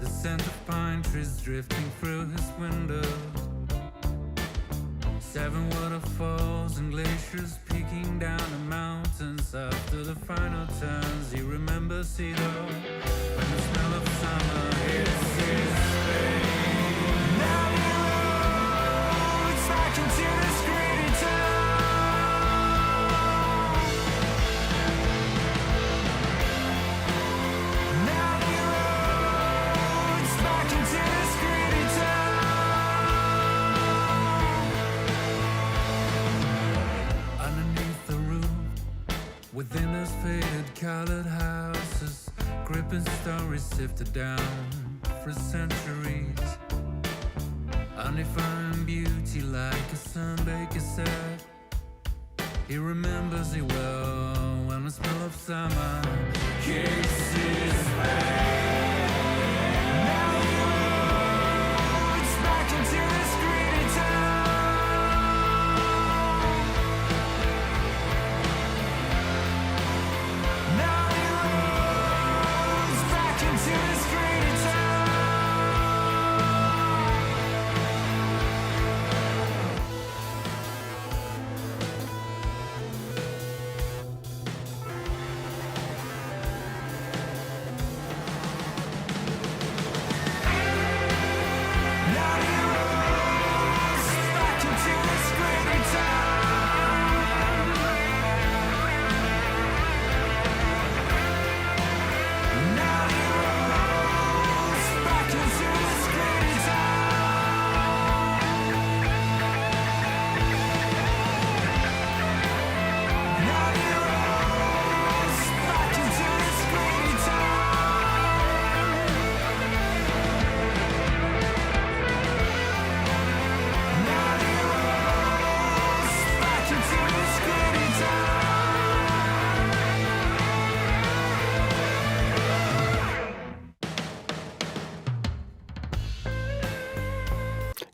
the scent of pine trees drifting through his window. 7 waterfalls and glaciers peeking down the mountains. After the final turns, he remembers it all. When the smell of summer hits his face. Now he roads back into this gritty town. Within his faded colored houses, gripping stories sifted down for centuries. Undefined beauty like a sunbaker said. He remembers it well when the smell of summer kicks his face. Now he roots back into this gritty town.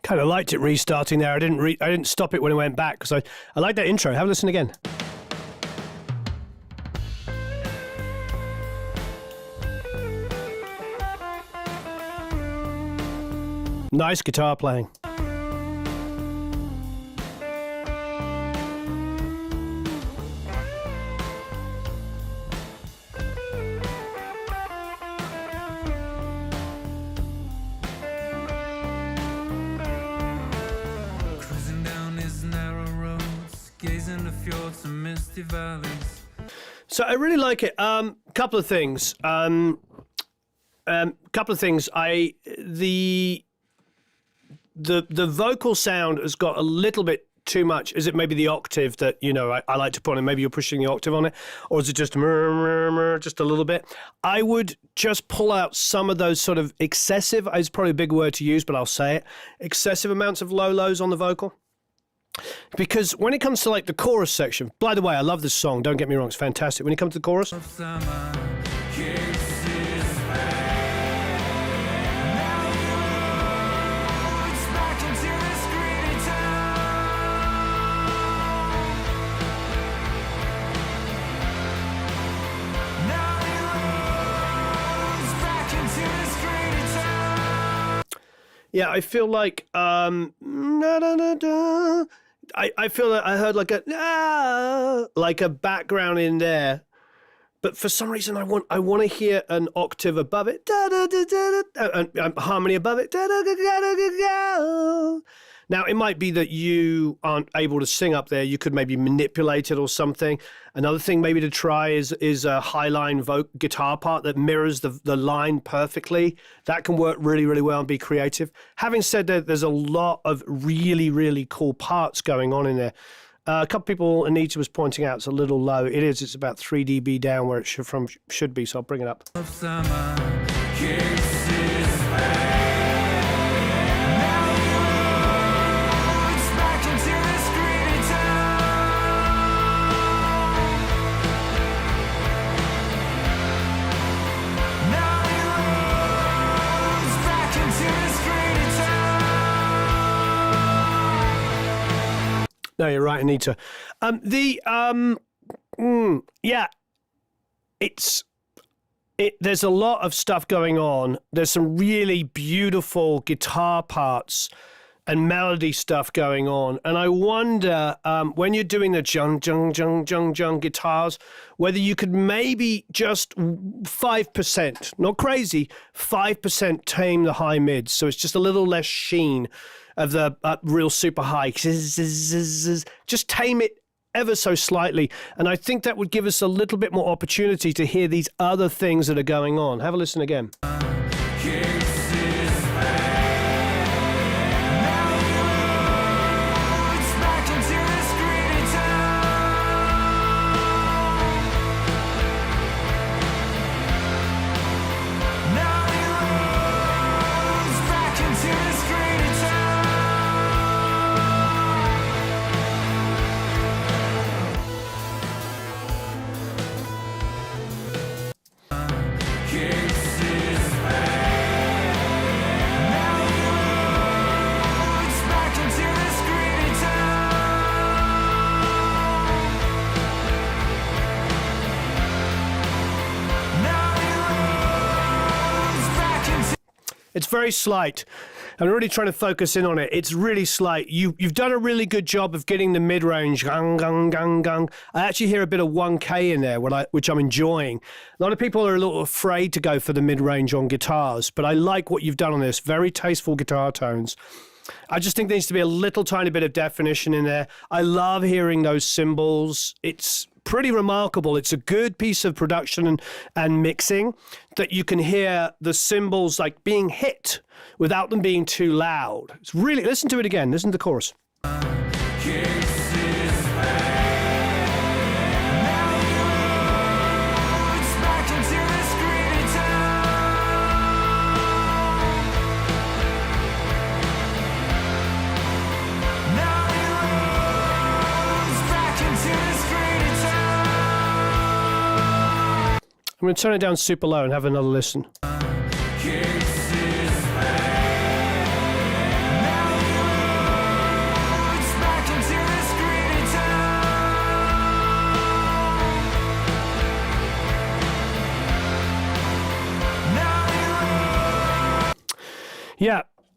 Kind of liked it restarting there. I didn't stop it when it went back because I like that intro. Have a listen again. Nice guitar playing. Cruising down his narrow roads, gazing the fjords and misty valleys. So I really like it. Couple of things. The vocal sound has got a little bit too much. Is it maybe the octave that, I like to put on it? Maybe you're pushing the octave on it. Or is it just just a little bit? I would just pull out some of those sort of excessive, it's probably a big word to use, but I'll say it, excessive amounts of lows on the vocal. Because when it comes to like the chorus section, by the way, I love this song, don't get me wrong, it's fantastic. When it comes to the chorus, Of summer kisses back. It's back into this greedy town. Now he rolls back into this greedy town. yeah, I feel like I feel that I heard like a background in there, but for some reason I want to hear an octave above it, and harmony above it. Now it might be that you aren't able to sing up there. You could maybe manipulate it or something. Another thing maybe to try is a high line guitar part that mirrors the line perfectly. That can work really, really well and be creative. Having said that, there's a lot of really, really cool parts going on in there. A couple people, Anita was pointing out, it's a little low. It is. It's about 3 dB down where it should be. So I'll bring it up. Of summer kisses back. It's back into this greedy town. Now he rolls back into this greedy town. No, you're right, Anita. There's a lot of stuff going on. There's some really beautiful guitar parts and melody stuff going on. And I wonder, when you're doing the jung, jung, jung, jung, jung guitars, whether you could maybe just 5%, not crazy, 5% tame the high mids. So it's just a little less sheen of the real super high. Just tame it ever so slightly. And I think that would give us a little bit more opportunity to hear these other things that are going on. Have a listen again. Kisses back. It's back into this greedy town. Now he rolls back into this greedy Kisses back. Now he rolls back into this greedy town. Now he rolls back into. It's very slight. I'm really trying to focus in on it. It's really slight. You've done a really good job of getting the mid-range. Gung, gung, gung, gung. I actually hear a bit of 1K in there, which I'm enjoying. A lot of people are a little afraid to go for the mid-range on guitars, but I like what you've done on this. Very tasteful guitar tones. I just think there needs to be a little tiny bit of definition in there. I love hearing those cymbals. It's pretty remarkable. It's a good piece of production and mixing that you can hear the cymbals like being hit without them being too loud. It's really, listen to it again. Listen to the chorus. Kisses back. Now he rolls back into this greedy town. Now he rolls back into this greedy town. I'm going to turn it down super low and have another listen. Kisses back. Now he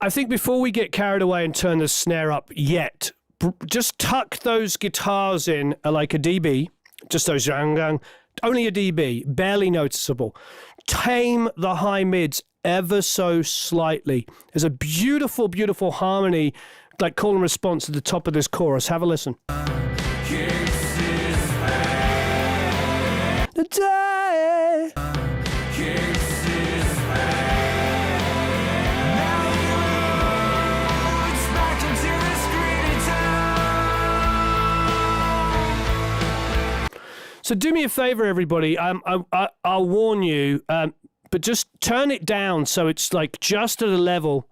I think before we get carried away and turn the snare up yet, just tuck those guitars in like a dB, just those yang, only a dB, barely noticeable. Tame the high mids ever so slightly. There's a beautiful, beautiful harmony, like call and response at the top of this chorus. Have a listen. The day. So do me a favor, everybody. I'll warn you, but just turn it down so it's like just at a level,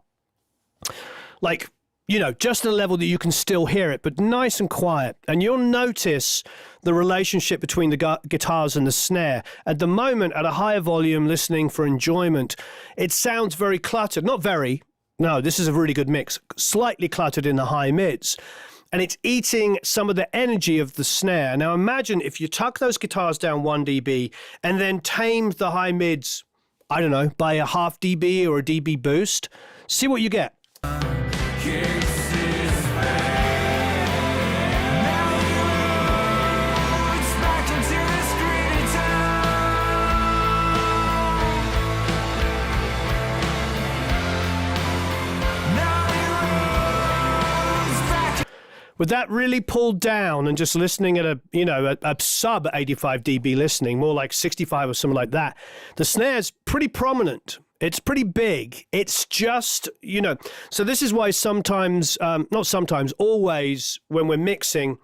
like, you know, just at a level that you can still hear it, but nice and quiet. And you'll notice the relationship between the guitars and the snare. At the moment, at a higher volume, listening for enjoyment, it sounds very cluttered. Not very. No, this is a really good mix. Slightly cluttered in the high mids. And it's eating some of the energy of the snare. Now imagine if you tuck those guitars down 1 dB and then tame the high mids, I don't know, by a half dB or a dB boost. See what you get. With that really pulled down and just listening at a sub 85 dB listening, more like 65 or something like that, the snare's pretty prominent. It's pretty big. It's just, so this is why sometimes, not sometimes, always when we're mixing,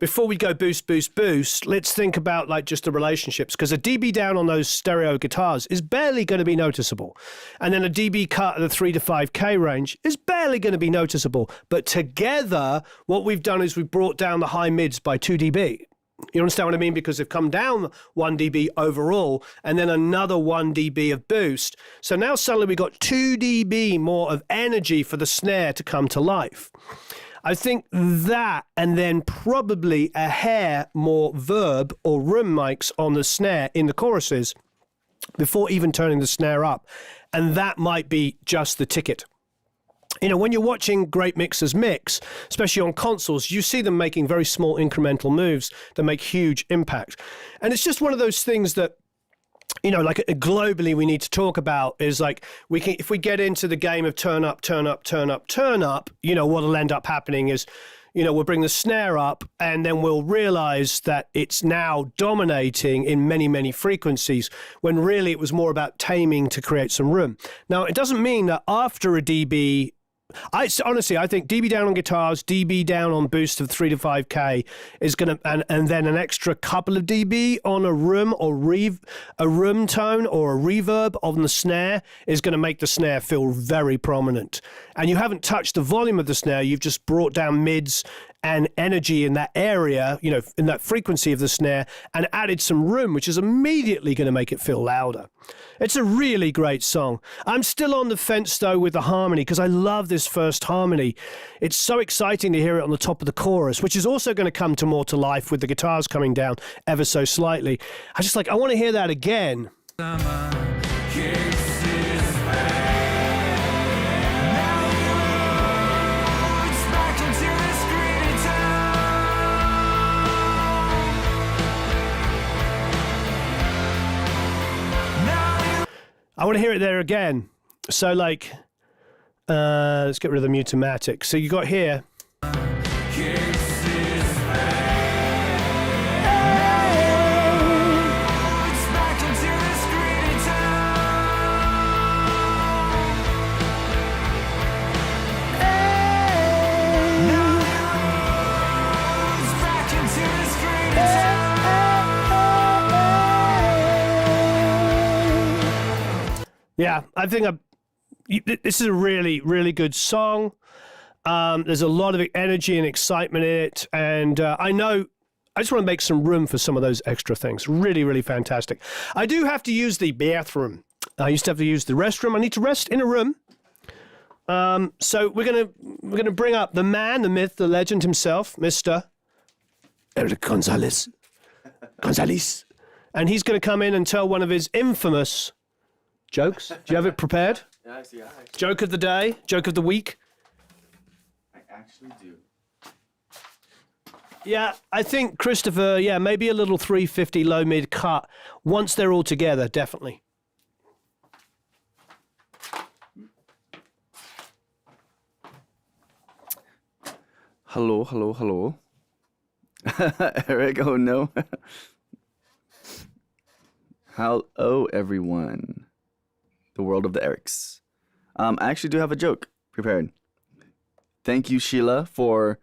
before we go boost, boost, boost, let's think about like just the relationships, because a dB down on those stereo guitars is barely going to be noticeable. And then a dB cut at the 3 to 5K range is barely going to be noticeable. But together, what we've done is we've brought down the high mids by 2 dB. You understand what I mean? Because they've come down 1 dB overall and then another 1 dB of boost. So now suddenly we've got 2 dB more of energy for the snare to come to life. I think that, and then probably a hair more verb or room mics on the snare in the choruses before even turning the snare up. And that might be just the ticket. When you're watching great mixers mix, especially on consoles, you see them making very small incremental moves that make huge impact. And it's just one of those things that, like globally we need to talk about is like if we get into the game of turn up, turn up, turn up, turn up, what'll end up happening is, we'll bring the snare up and then we'll realize that it's now dominating in many, many frequencies when really it was more about taming to create some room. Now, it doesn't mean that after a dB, I think dB down on guitars, dB down on boost of 3 to 5K is going to, and then an extra couple of dB on a room or a room tone or a reverb on the snare is going to make the snare feel very prominent. And you haven't touched the volume of the snare, you've just brought down mids and energy in that area, in that frequency of the snare, and added some room, which is immediately going to make it feel louder. It's a really great song. I'm still on the fence, though, with the harmony, because I love this first harmony. It's so exciting to hear it on the top of the chorus, which is also going to come to more to life with the guitars coming down ever so slightly. I want to hear that again. I want to hear it there again. So let's get rid of the Mutimatic. So you got here. Yeah, I think this is a really, really good song. There's a lot of energy and excitement in it. And I just want to make some room for some of those extra things. Really, really fantastic. I do have to use the bathroom. I used to have to use the restroom. I need to rest in a room. So we're gonna bring up the man, the myth, the legend himself, Mr. Eric Gonzalez. And he's going to come in and tell one of his infamous jokes. Do you have it prepared? Yeah, I see. Joke of the day, joke of the week. I actually do. Yeah, I think Christopher, maybe a little 350 low mid cut once they're all together, definitely. Hello. Eric, oh no. Hello, everyone. The world of the Erics. I actually do have a joke prepared. Thank you, Sheila, for...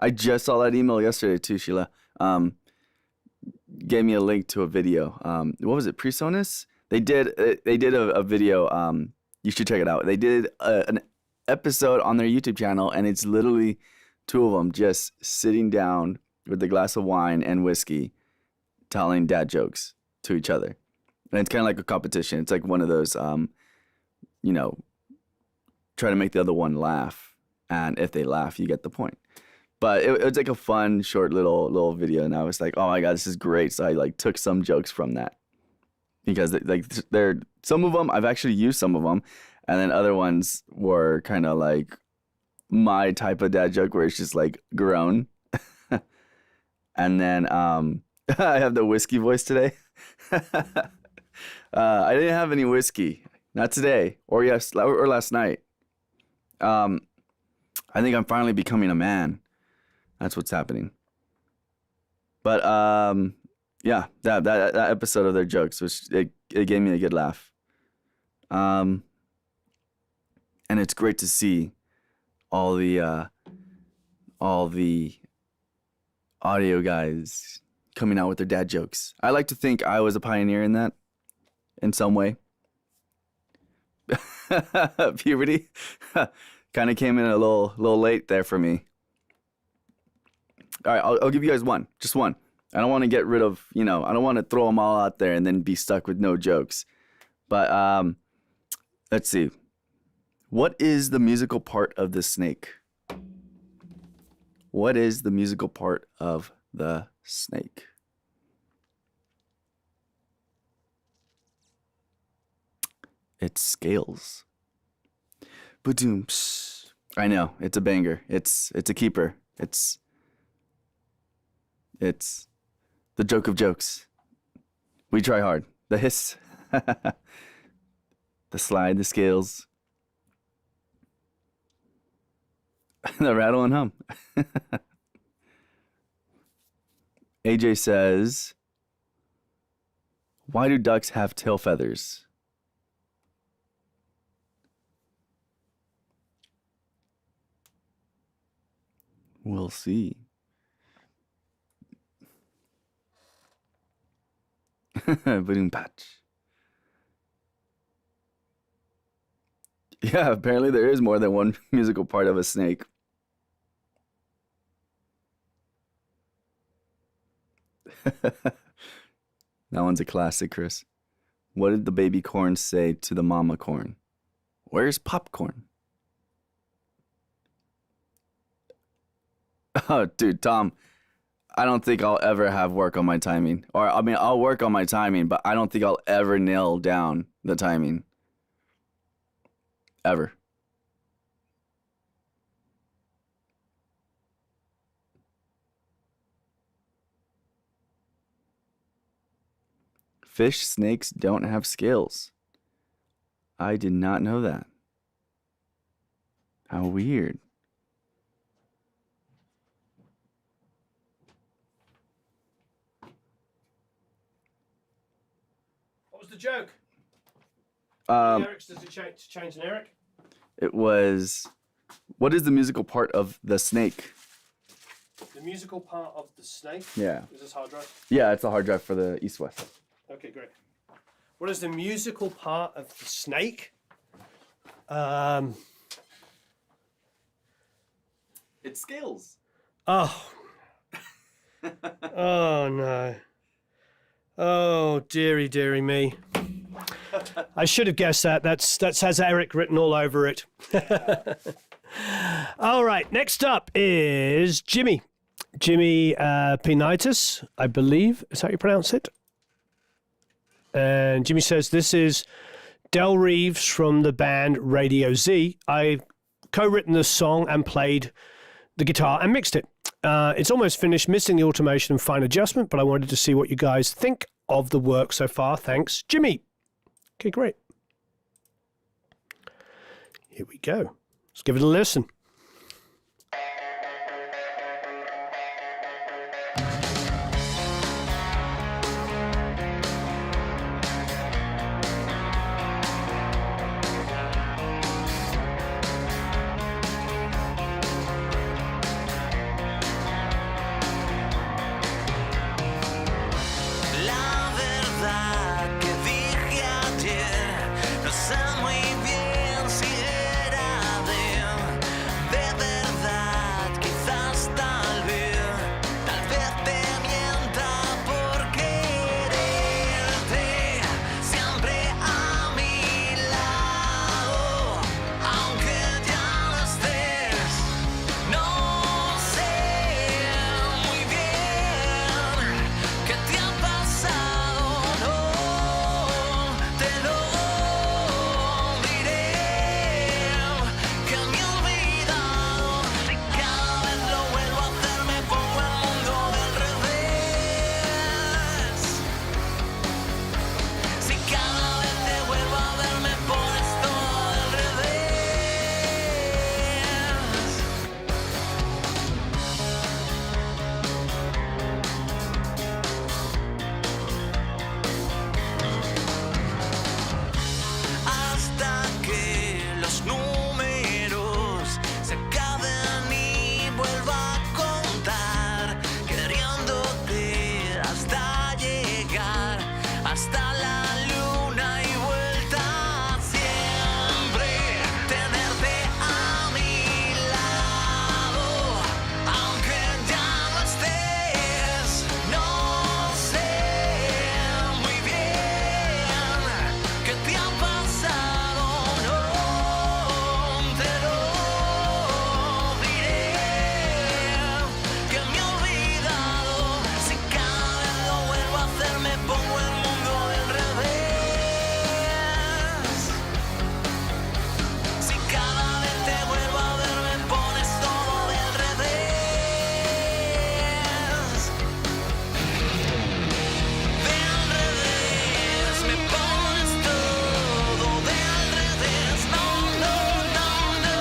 I just saw that email yesterday too, Sheila. Gave me a link to a video. What was it, PreSonus? They did a video. You should check it out. They did an episode on their YouTube channel, and it's literally two of them just sitting down with a glass of wine and whiskey, telling dad jokes to each other. And it's kind of like a competition. It's like one of those, try to make the other one laugh. And if they laugh, you get the point. But it was like a fun, short little video. And I was like, oh my God, this is great. So I took some jokes from that. Because they're some of them, I've actually used some of them. And then other ones were kind of like my type of dad joke where it's just like grown. And then I have the whiskey voice today. I didn't have any whiskey, not today, or last night. I think I'm finally becoming a man. That's what's happening. But that episode of their jokes it gave me a good laugh. And it's great to see all the audio guys coming out with their dad jokes. I like to think I was a pioneer in that, in some way. Puberty kind of came in a little late there for me. All right, I'll give you guys one, just one. I don't want to get rid of, I don't want to throw them all out there and then be stuck with no jokes. But let's see. What is the musical part of the snake? What is the musical part of the snake? It's scales. Ba-doom. I know, it's a banger. It's a keeper. It's the joke of jokes. We try hard. The hiss. The slide, the scales. The rattle and hum. AJ says, why do ducks have tail feathers? We'll see. Boom patch. Yeah, apparently there is more than one musical part of a snake. That one's a classic, Chris. What did the baby corn say to the mama corn? Where's popcorn? Oh, dude, Tom, I don't think I'll ever have work on my timing. Or, I mean, I'll work on my timing, but I don't think I'll ever nail down the timing. Ever. Fish snakes don't have scales. I did not know that. How weird. What was the joke? Eric's, does it change an Eric? It was, what is the musical part of the snake? The musical part of the snake? Yeah. Is this hard drive? Yeah, it's a hard drive for the East-West. Okay, great. What is the musical part of the snake? It's scales. Oh. Oh, no. Oh, dearie me. I should have guessed that. That has Eric written all over it. All right, next up is Jimmy. Jimmy Penitus, I believe. Is that how you pronounce it? And Jimmy says, this is Del Reeves from the band Radio Z. I co-written the song and played the guitar and mixed it. It's almost finished, missing the automation and fine adjustment, but I wanted to see what you guys think of the work so far. Thanks, Jimmy. Okay, great. Here we go. Let's give it a listen. La verdad que dije ayer, no sé muy bien si era de verdad, quizás tal vez te mienta por quererte siempre a mi lado, aunque ya no estés, no sé muy bien qué te ha pasado, no te lo diré, que me he olvidado. Si cada vez lo vuelvo a hacer me pongo el mundo del revés. Si cada vez te vuelvo a ver me pones todo del revés. Hasta que los números se acaben y vuelva a contar, queriéndote hasta llegar hasta la luna y vuelta, siempre tenerte a mi lado, aunque ya no estés, no sé muy bien qué te ha pasado, no te lo diré, que me he olvidado. Si cada vez lo vuelvo a hacer me pongo el mundo del revés. Si cada vez te vuelvo a ver me pones todo del revés. Del revés, me pones todo del revés. No, no, no, no.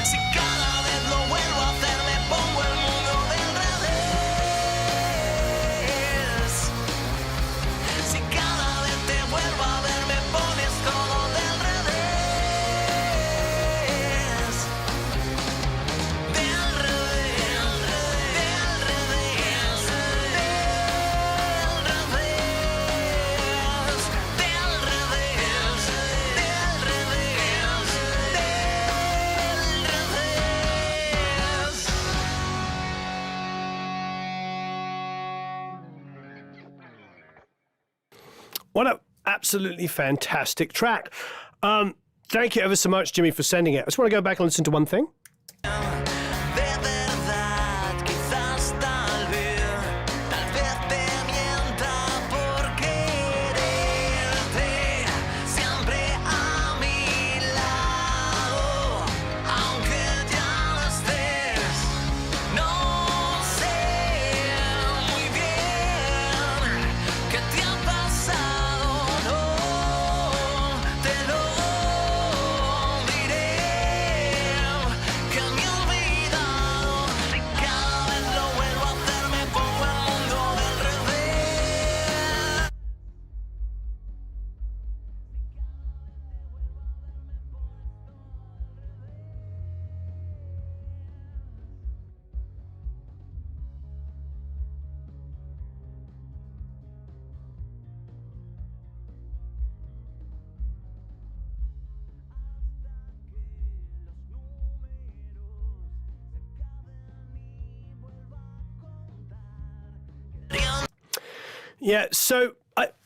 Si cada vez lo vuelvo a hacer me pongo el mundo del revés. Si cada vez te vuelvo a ver me pones todo del revés. Del revés, del revés, del revés, del revés, del revés, del revés. What an absolutely fantastic track. Thank you ever so much, Jimmy, for sending it. I just want to go back and listen to one thing. De verdad, quizás tal vez te mienta por quererte siempre a mi lado, aunque ya no estés, no sé muy bien qué te ha pasado, no te lo diré, Yeah, so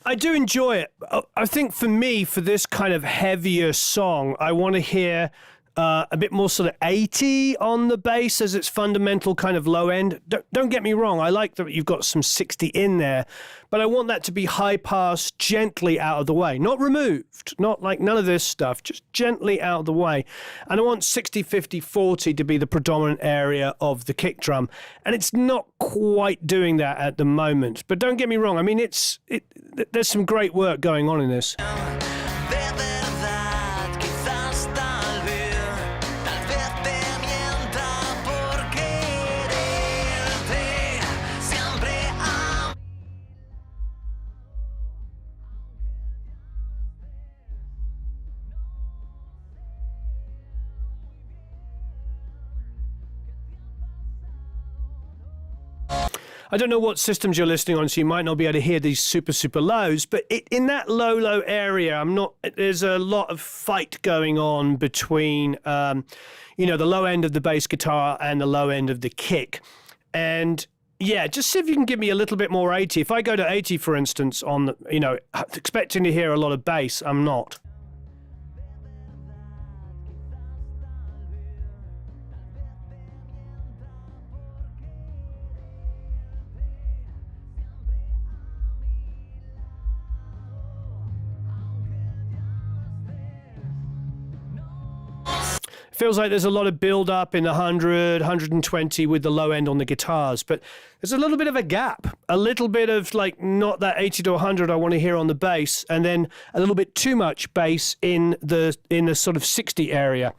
I do enjoy it. I think for me, for this kind of heavier song, I want to hear a bit more sort of 80 on the bass as its fundamental kind of low end. Don't get me wrong, I like that you've got some 60 in there, but I want that to be high pass, gently out of the way, not removed, not like none of this stuff, just gently out of the way. And I want 60, 50, 40 to be the predominant area of the kick drum, and it's not quite doing that at the moment. But don't get me wrong, I mean, there's some great work going on in this. De verdad, quizás tal vez te mienta por quererte siempre a I don't know what systems you're listening on, so you might not be able to hear these super, super lows, but in that low area, there's a lot of fight going on between, the low end of the bass guitar and the low end of the kick. And yeah, just see if you can give me a little bit more 80. If I go to 80, for instance, expecting to hear a lot of bass, I'm not. Feels like there's a lot of build up in the 100, 120 with the low end on the guitars, but there's a little bit of a gap, a little bit of like not that 80 to 100 I want to hear on the bass, and then a little bit too much bass in the sort of 60 area,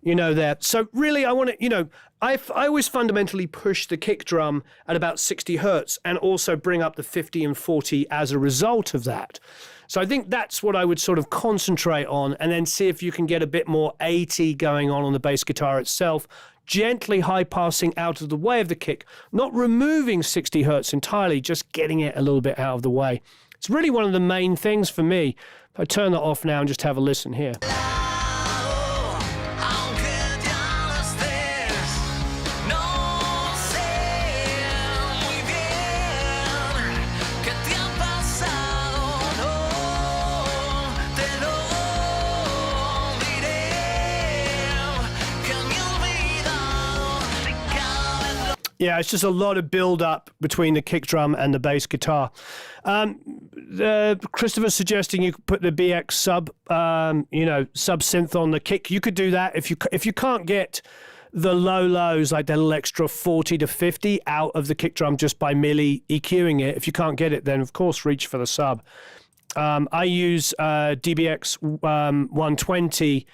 there. So really I want to, I always fundamentally push the kick drum at about 60 hertz and also bring up the 50 and 40 as a result of that. So I think that's what I would sort of concentrate on, and then see if you can get a bit more 80 going on the bass guitar itself, gently high passing out of the way of the kick, not removing 60 hertz entirely, just getting it a little bit out of the way. It's really one of the main things for me. If I turn that off now and just have a listen here. aunque ya no estés, no sé muy bien qué te ha pasado, no te lo diré, que me he olvidado de cada vez. Yeah, it's just a lot of build up between the kick drum and the bass guitar. Christopher's suggesting you could put the BX sub synth on the kick. You could do that if you can't get the lows, like the little extra 40 to 50 out of the kick drum just by merely EQing it. If you can't get it, then of course reach for the sub. I use DBX 120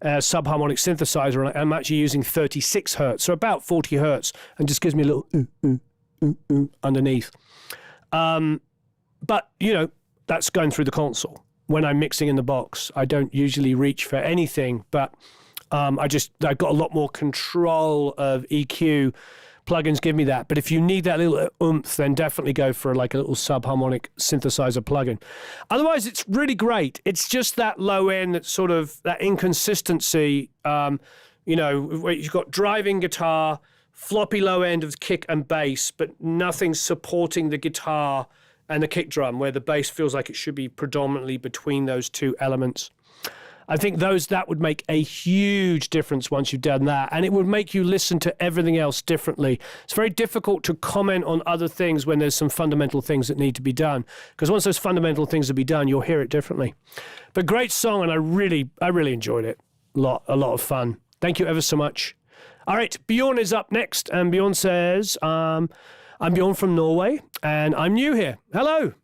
subharmonic synthesizer, and I'm actually using 36 hertz, so about 40 hertz, and just gives me a little underneath. But, that's going through the console. When I'm mixing in the box, I don't usually reach for anything, but I've got a lot more control of EQ. Plugins give me that. But if you need that little oomph, then definitely go for like a little subharmonic synthesizer plugin. Otherwise, it's really great. It's just that low end, that sort of that inconsistency, where you've got driving guitar, floppy low end of kick and bass, but nothing supporting the guitar and the kick drum, where the bass feels like it should be predominantly between those two elements. I think that would make a huge difference once you've done that, and it would make you listen to everything else differently. It's very difficult to comment on other things when there's some fundamental things that need to be done, because once those fundamental things will be done, you'll hear it differently. But great song, and I really enjoyed it. A lot of fun. Thank you ever so much. All right, Bjorn is up next, and Bjorn says, I'm Bjorn from Norway, and I'm new here. Hello.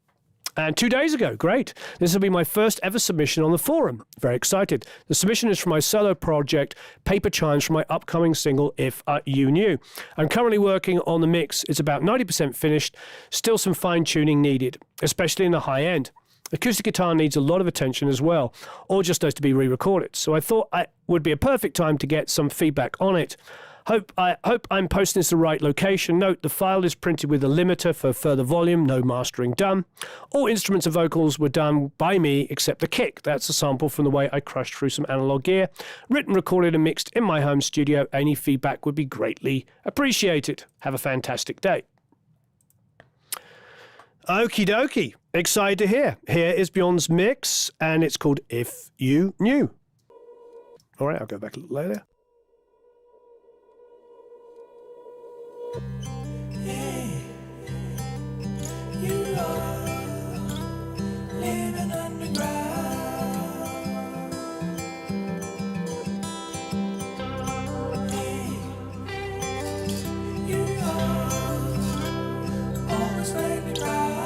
And 2 days ago, great. This will be my first ever submission on the forum. Very excited. The submission is for my solo project, Paper Chimes, for my upcoming single, If You Knew. I'm currently working on the mix. It's about 90% finished. Still some fine tuning needed, especially in the high end. Acoustic guitar needs a lot of attention as well, or just has to be re-recorded. So I thought it would be a perfect time to get some feedback on it. Hope I'm posting this to the right location. Note, the file is printed with a limiter for further volume, no mastering done. All instruments and vocals were done by me except the kick. That's a sample from the way I crushed through some analog gear. Written, recorded and mixed in my home studio. Any feedback would be greatly appreciated. Have a fantastic day. Okie dokie. Excited to hear. Here is Bjorn's mix, and it's called If You Knew. All right, I'll go back a little later. You are living underground. You are always make me proud.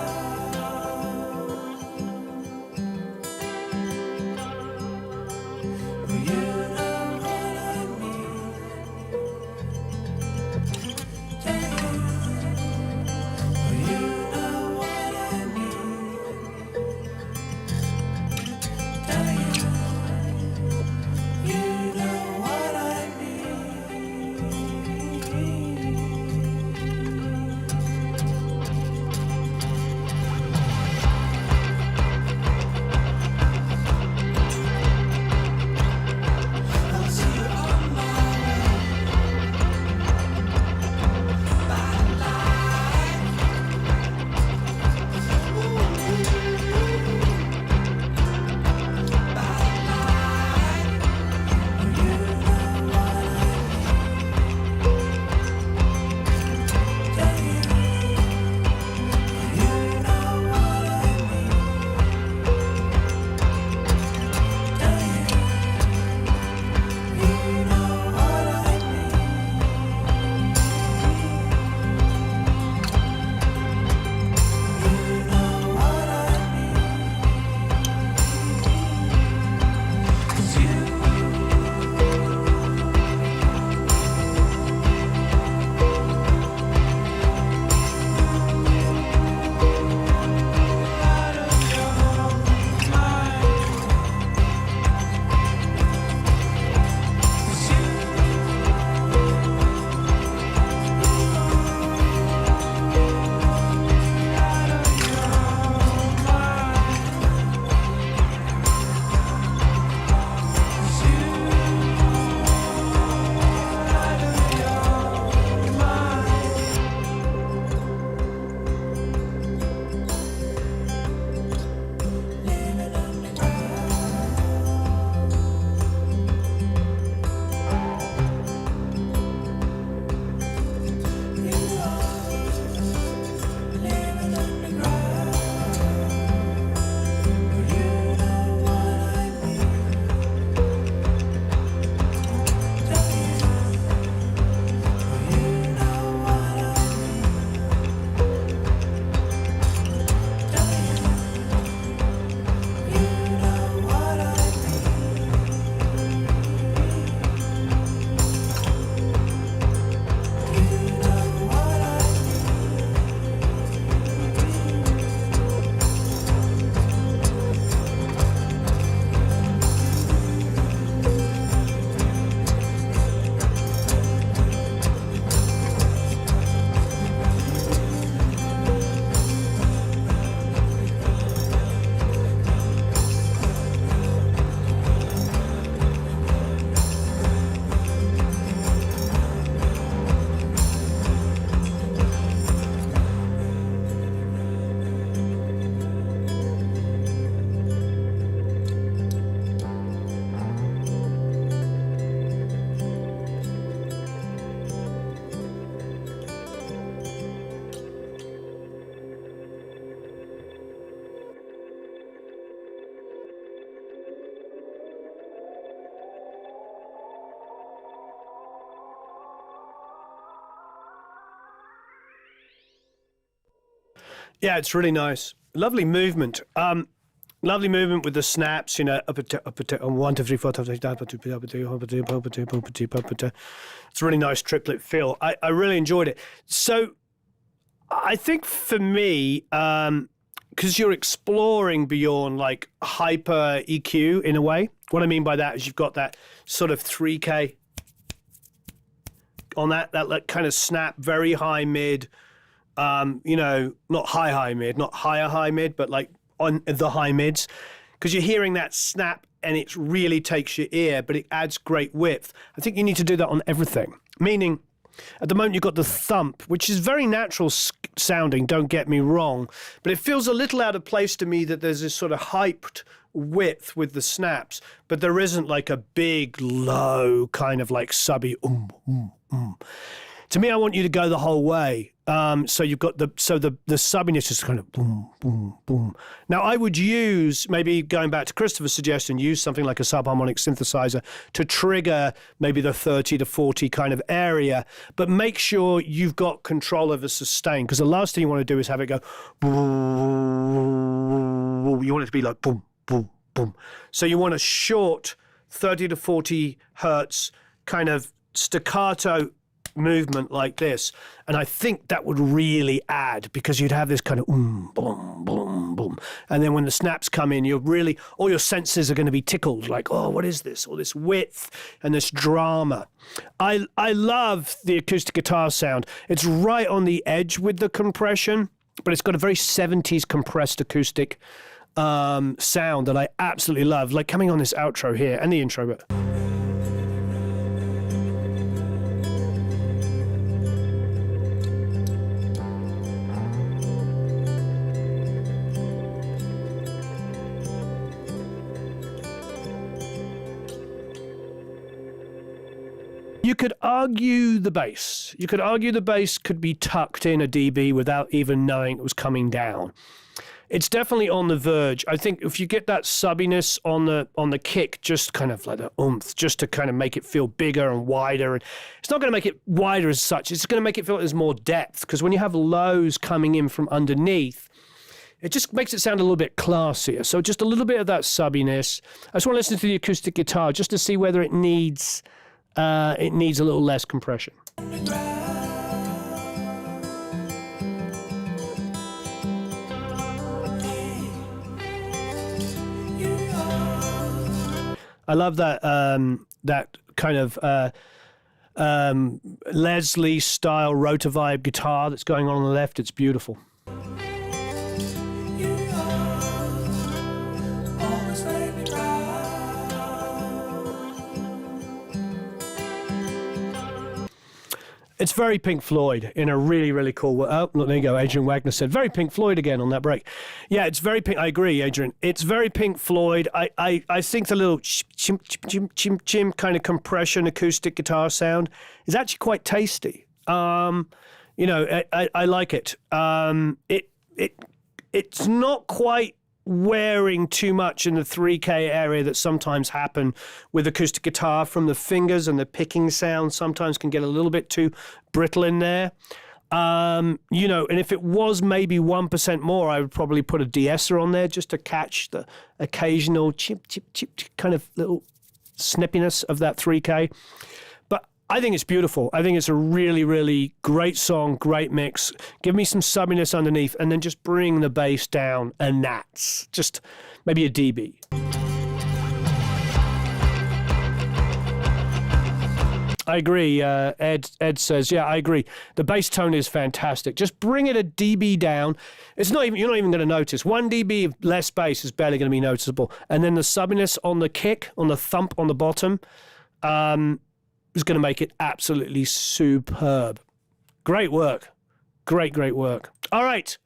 You know what I mean. You know what I mean. You know what I mean. I'll see you on my Yeah, it's really nice. Lovely movement. Lovely movement with the snaps, you know, up on 1, 2, 3, 4, 5, 6, 7, 8, it's a really nice triplet feel. I really enjoyed it. So I think for me, because you're exploring beyond like hyper EQ in a way, what I mean by that is you've got that sort of 3K on that like kind of snap, very high mid, you know, not high mid, not high mid, but like on the high mids, because you're hearing that snap and it really takes your ear, but it adds great width. I think you need to do that on everything, meaning At the moment, you've got the thump, which is very natural sounding, don't get me wrong, but it feels a little out of place to me that there's this sort of hyped width with the snaps, but there isn't like a big, low, kind of like subby, To me, I want you to go the whole way. So you've got the subbiness is kind of boom, boom, boom. Now, I would use, maybe going back to Christopher's suggestion, use something like a subharmonic synthesizer to trigger maybe the 30 to 40 kind of area, but make sure you've got control over sustain, because the last thing you want to do is have it go, you want it to be like boom, boom, boom. So you want a short 30 to 40 hertz kind of staccato movement like this, and I think that would really add, because you'd have this kind of boom, boom, boom, and then when the snaps come in, you're really, all your senses are going to be tickled, like, oh, what is this? All this width and this drama. I love the acoustic guitar sound. It's right on the edge with the compression, but it's got a very 70s compressed acoustic sound that I absolutely love, like coming on this outro here and the intro bit. You could argue the bass. You could argue the bass could be tucked in a dB without even knowing it was coming down. It's definitely on the verge. I think if you get that subbiness on the kick, just kind of like the oomph, just to kind of make it feel bigger and wider. And it's not going to make it wider as such. It's going to make it feel like there's more depth, because when you have lows coming in from underneath, it just makes it sound a little bit classier. So just a little bit of that subbiness. I just want to listen to the acoustic guitar just to see whether it needs a little less compression. I love that that kind of Leslie style rotovibe guitar that's going on the left. It's beautiful. It's very Pink Floyd in a really, really cool way. Oh, there you go. Adrian Wagner said, very Pink Floyd again on that break. Yeah, it's very Pink. I agree, Adrian. It's very Pink Floyd. I think the little chim, chim, chim, chim kind of compression acoustic guitar sound is actually quite tasty. I like it. It's not quite wearing too much in the 3K area that sometimes happen with acoustic guitar from the fingers, and the picking sound sometimes can get a little bit too brittle in there. And if it was maybe 1% more, I would probably put a de-esser on there just to catch the occasional chip, chip, chip, chip kind of little snippiness of that 3K. I think it's beautiful. I think it's a really, really great song, great mix. Give me some subbiness underneath, and then just bring the bass down, and that's just maybe a dB. I agree. Ed says, yeah, I agree. The bass tone is fantastic. Just bring it a dB down. You're not even going to notice. 1 dB of less bass is barely going to be noticeable. And then the subbiness on the kick, on the thump on the bottom, is going to make it absolutely superb. Great work. Great work. All right.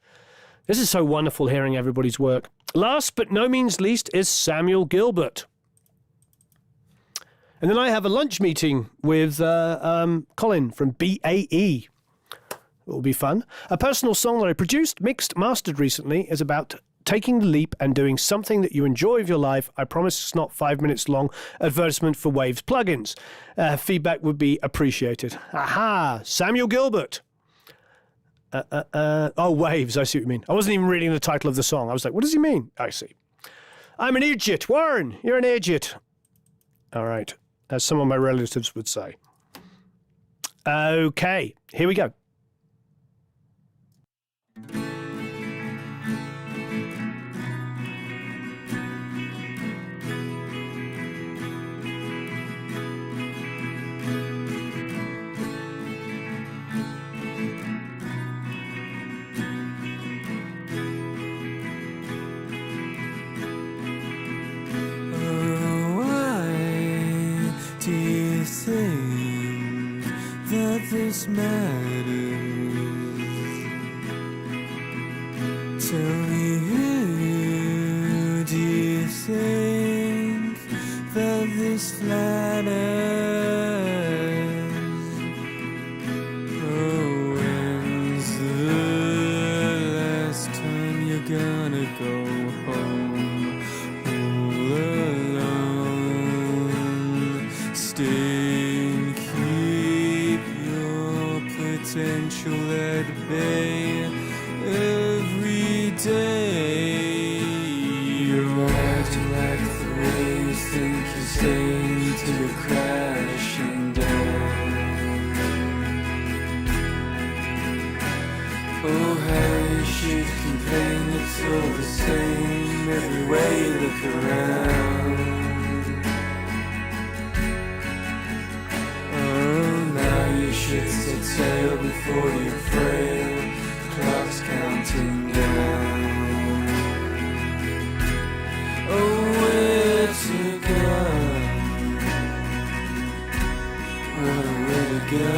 This is so wonderful hearing everybody's work. Last but no means least is Samuel Gilbert. And then I have a lunch meeting with Colin from BAE. It will be fun. A personal song that I produced, mixed, mastered recently is about taking the leap and doing something that you enjoy of your life. I promise it's not 5 minutes long advertisement for Waves plugins. Feedback would be appreciated. Aha! Samuel Gilbert. Waves, I see what you mean. I wasn't even reading the title of the song. I was like, what does he mean? I see. I'm an idiot. Warren, you're an idiot. All right. As some of my relatives would say. Okay, here we go. Why do you think that this else matters. Tell me, who do you think that this flatters? Oh, when's the last time you're gonna go home all alone? Stay and keep your potential at bay every day. You're acting like the way you think you're staying till you're crashing down. Oh, how you should complain, it's all the same every way you look around. Oh, now you should set sail before you frail. Clock's counting down. Oh, where to go? What a way to go.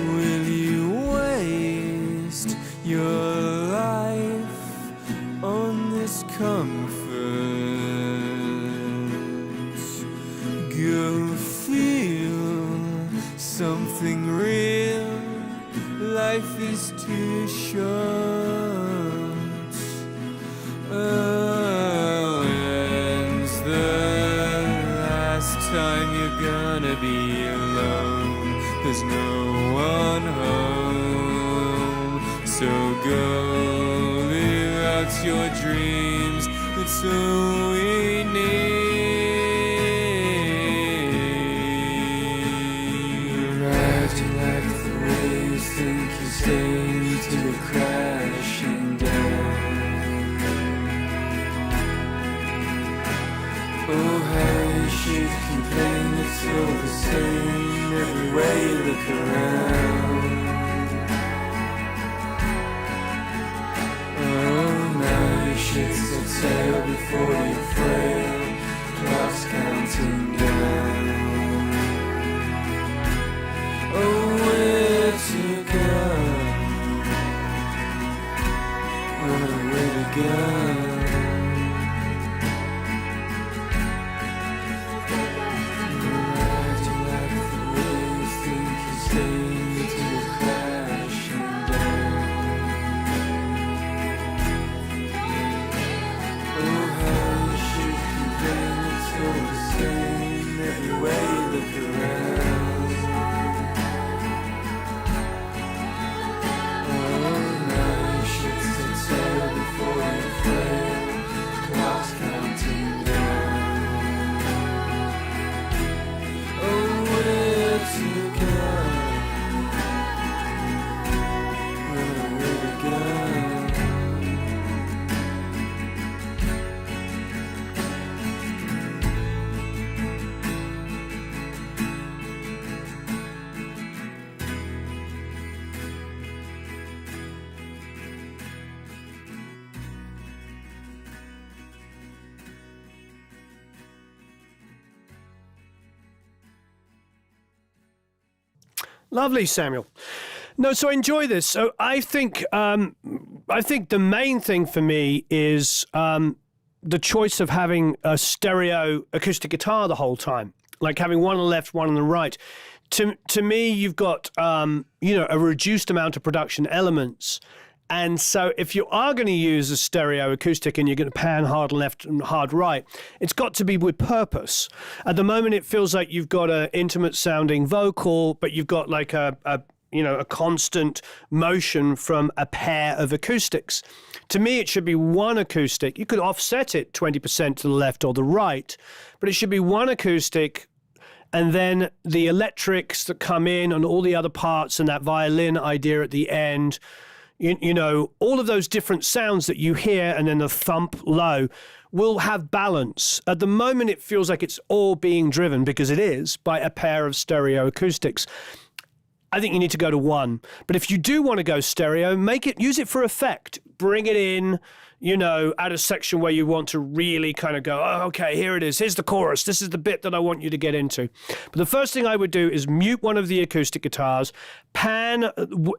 Will you waste your life on this comfort? Go feel something real. Life is too short. Oh, when's the last time you're gonna be alone? There's no one home. So go live out your dreams. It's all we need. You're acting like the way you think you're staying till you're crashing down. Oh, how you should complain, it's all the same every way you look around. Oh, now you should set sail before you frail. Clock's counting down. Oh, where to go? What a way to go. Lovely, Samuel. No, so I enjoy this. So I think the main thing for me is the choice of having a stereo acoustic guitar the whole time, like having one on the left, one on the right. To me, you've got a reduced amount of production elements, And so if you are going to use a stereo acoustic and you're going to pan hard left and hard right, it's got to be with purpose. At the moment, it feels like you've got an intimate sounding vocal, but you've got like a constant motion from a pair of acoustics. To me, it should be one acoustic. You could offset it 20% to the left or the right, but it should be one acoustic, and then the electrics that come in and all the other parts and that violin idea at the end, you know, all of those different sounds that you hear, and then the thump low will have balance. At the moment, it feels like it's all being driven, because it is, by a pair of stereo acoustics. I think you need to go to one. But if you do want to go stereo, use it for effect. Bring it in, you know, at a section where you want to really kind of go, oh, okay, here it is. Here's the chorus. This is the bit that I want you to get into. But the first thing I would do is mute one of the acoustic guitars, pan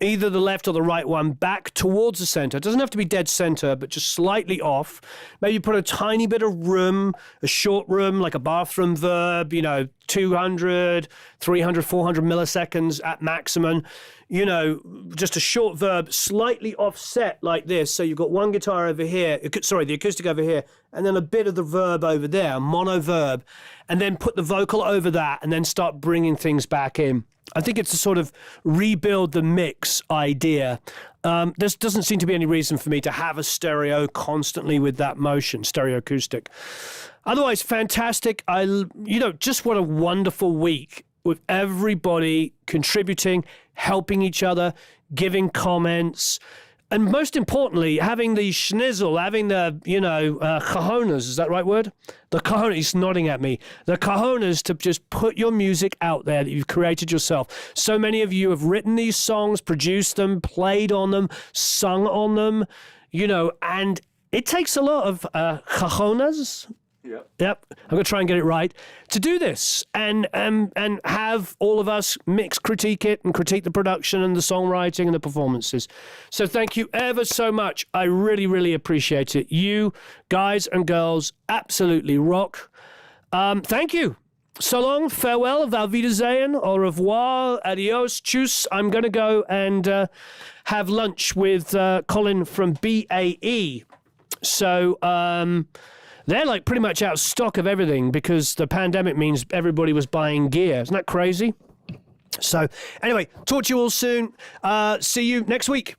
either the left or the right one back towards the center. It doesn't have to be dead center, but just slightly off. Maybe put a tiny bit of room, a short room, like a bathroom verb, you know, 200, 300, 400 milliseconds at maximum. You know, just a short verb, slightly offset like this. So you've got one guitar over here, the acoustic over here, and then a bit of the verb over there, mono verb, and then put the vocal over that, and then start bringing things back in. I think it's a sort of rebuild the mix idea. There doesn't seem to be any reason for me to have a stereo constantly with that motion, stereo acoustic. Otherwise, fantastic. Just what a wonderful week with everybody contributing, helping each other, giving comments, and most importantly, having the schnizzle, having the, cojones, is that the right word? The cojones, he's nodding at me. The cojones to just put your music out there that you've created yourself. So many of you have written these songs, produced them, played on them, sung on them, and it takes a lot of cojones. Yep. I'm going to try and get it right to do this and have all of us critique it and critique the production and the songwriting and the performances. So thank you ever so much. I really, really appreciate it. You guys and girls absolutely rock. Thank you. So long, farewell, auf Wiedersehen, au revoir, adios, tschüss. I'm going to go and have lunch with Colin from BAE. So, they're like pretty much out of stock of everything because the pandemic means everybody was buying gear. Isn't that crazy? So anyway, talk to you all soon. See you next week.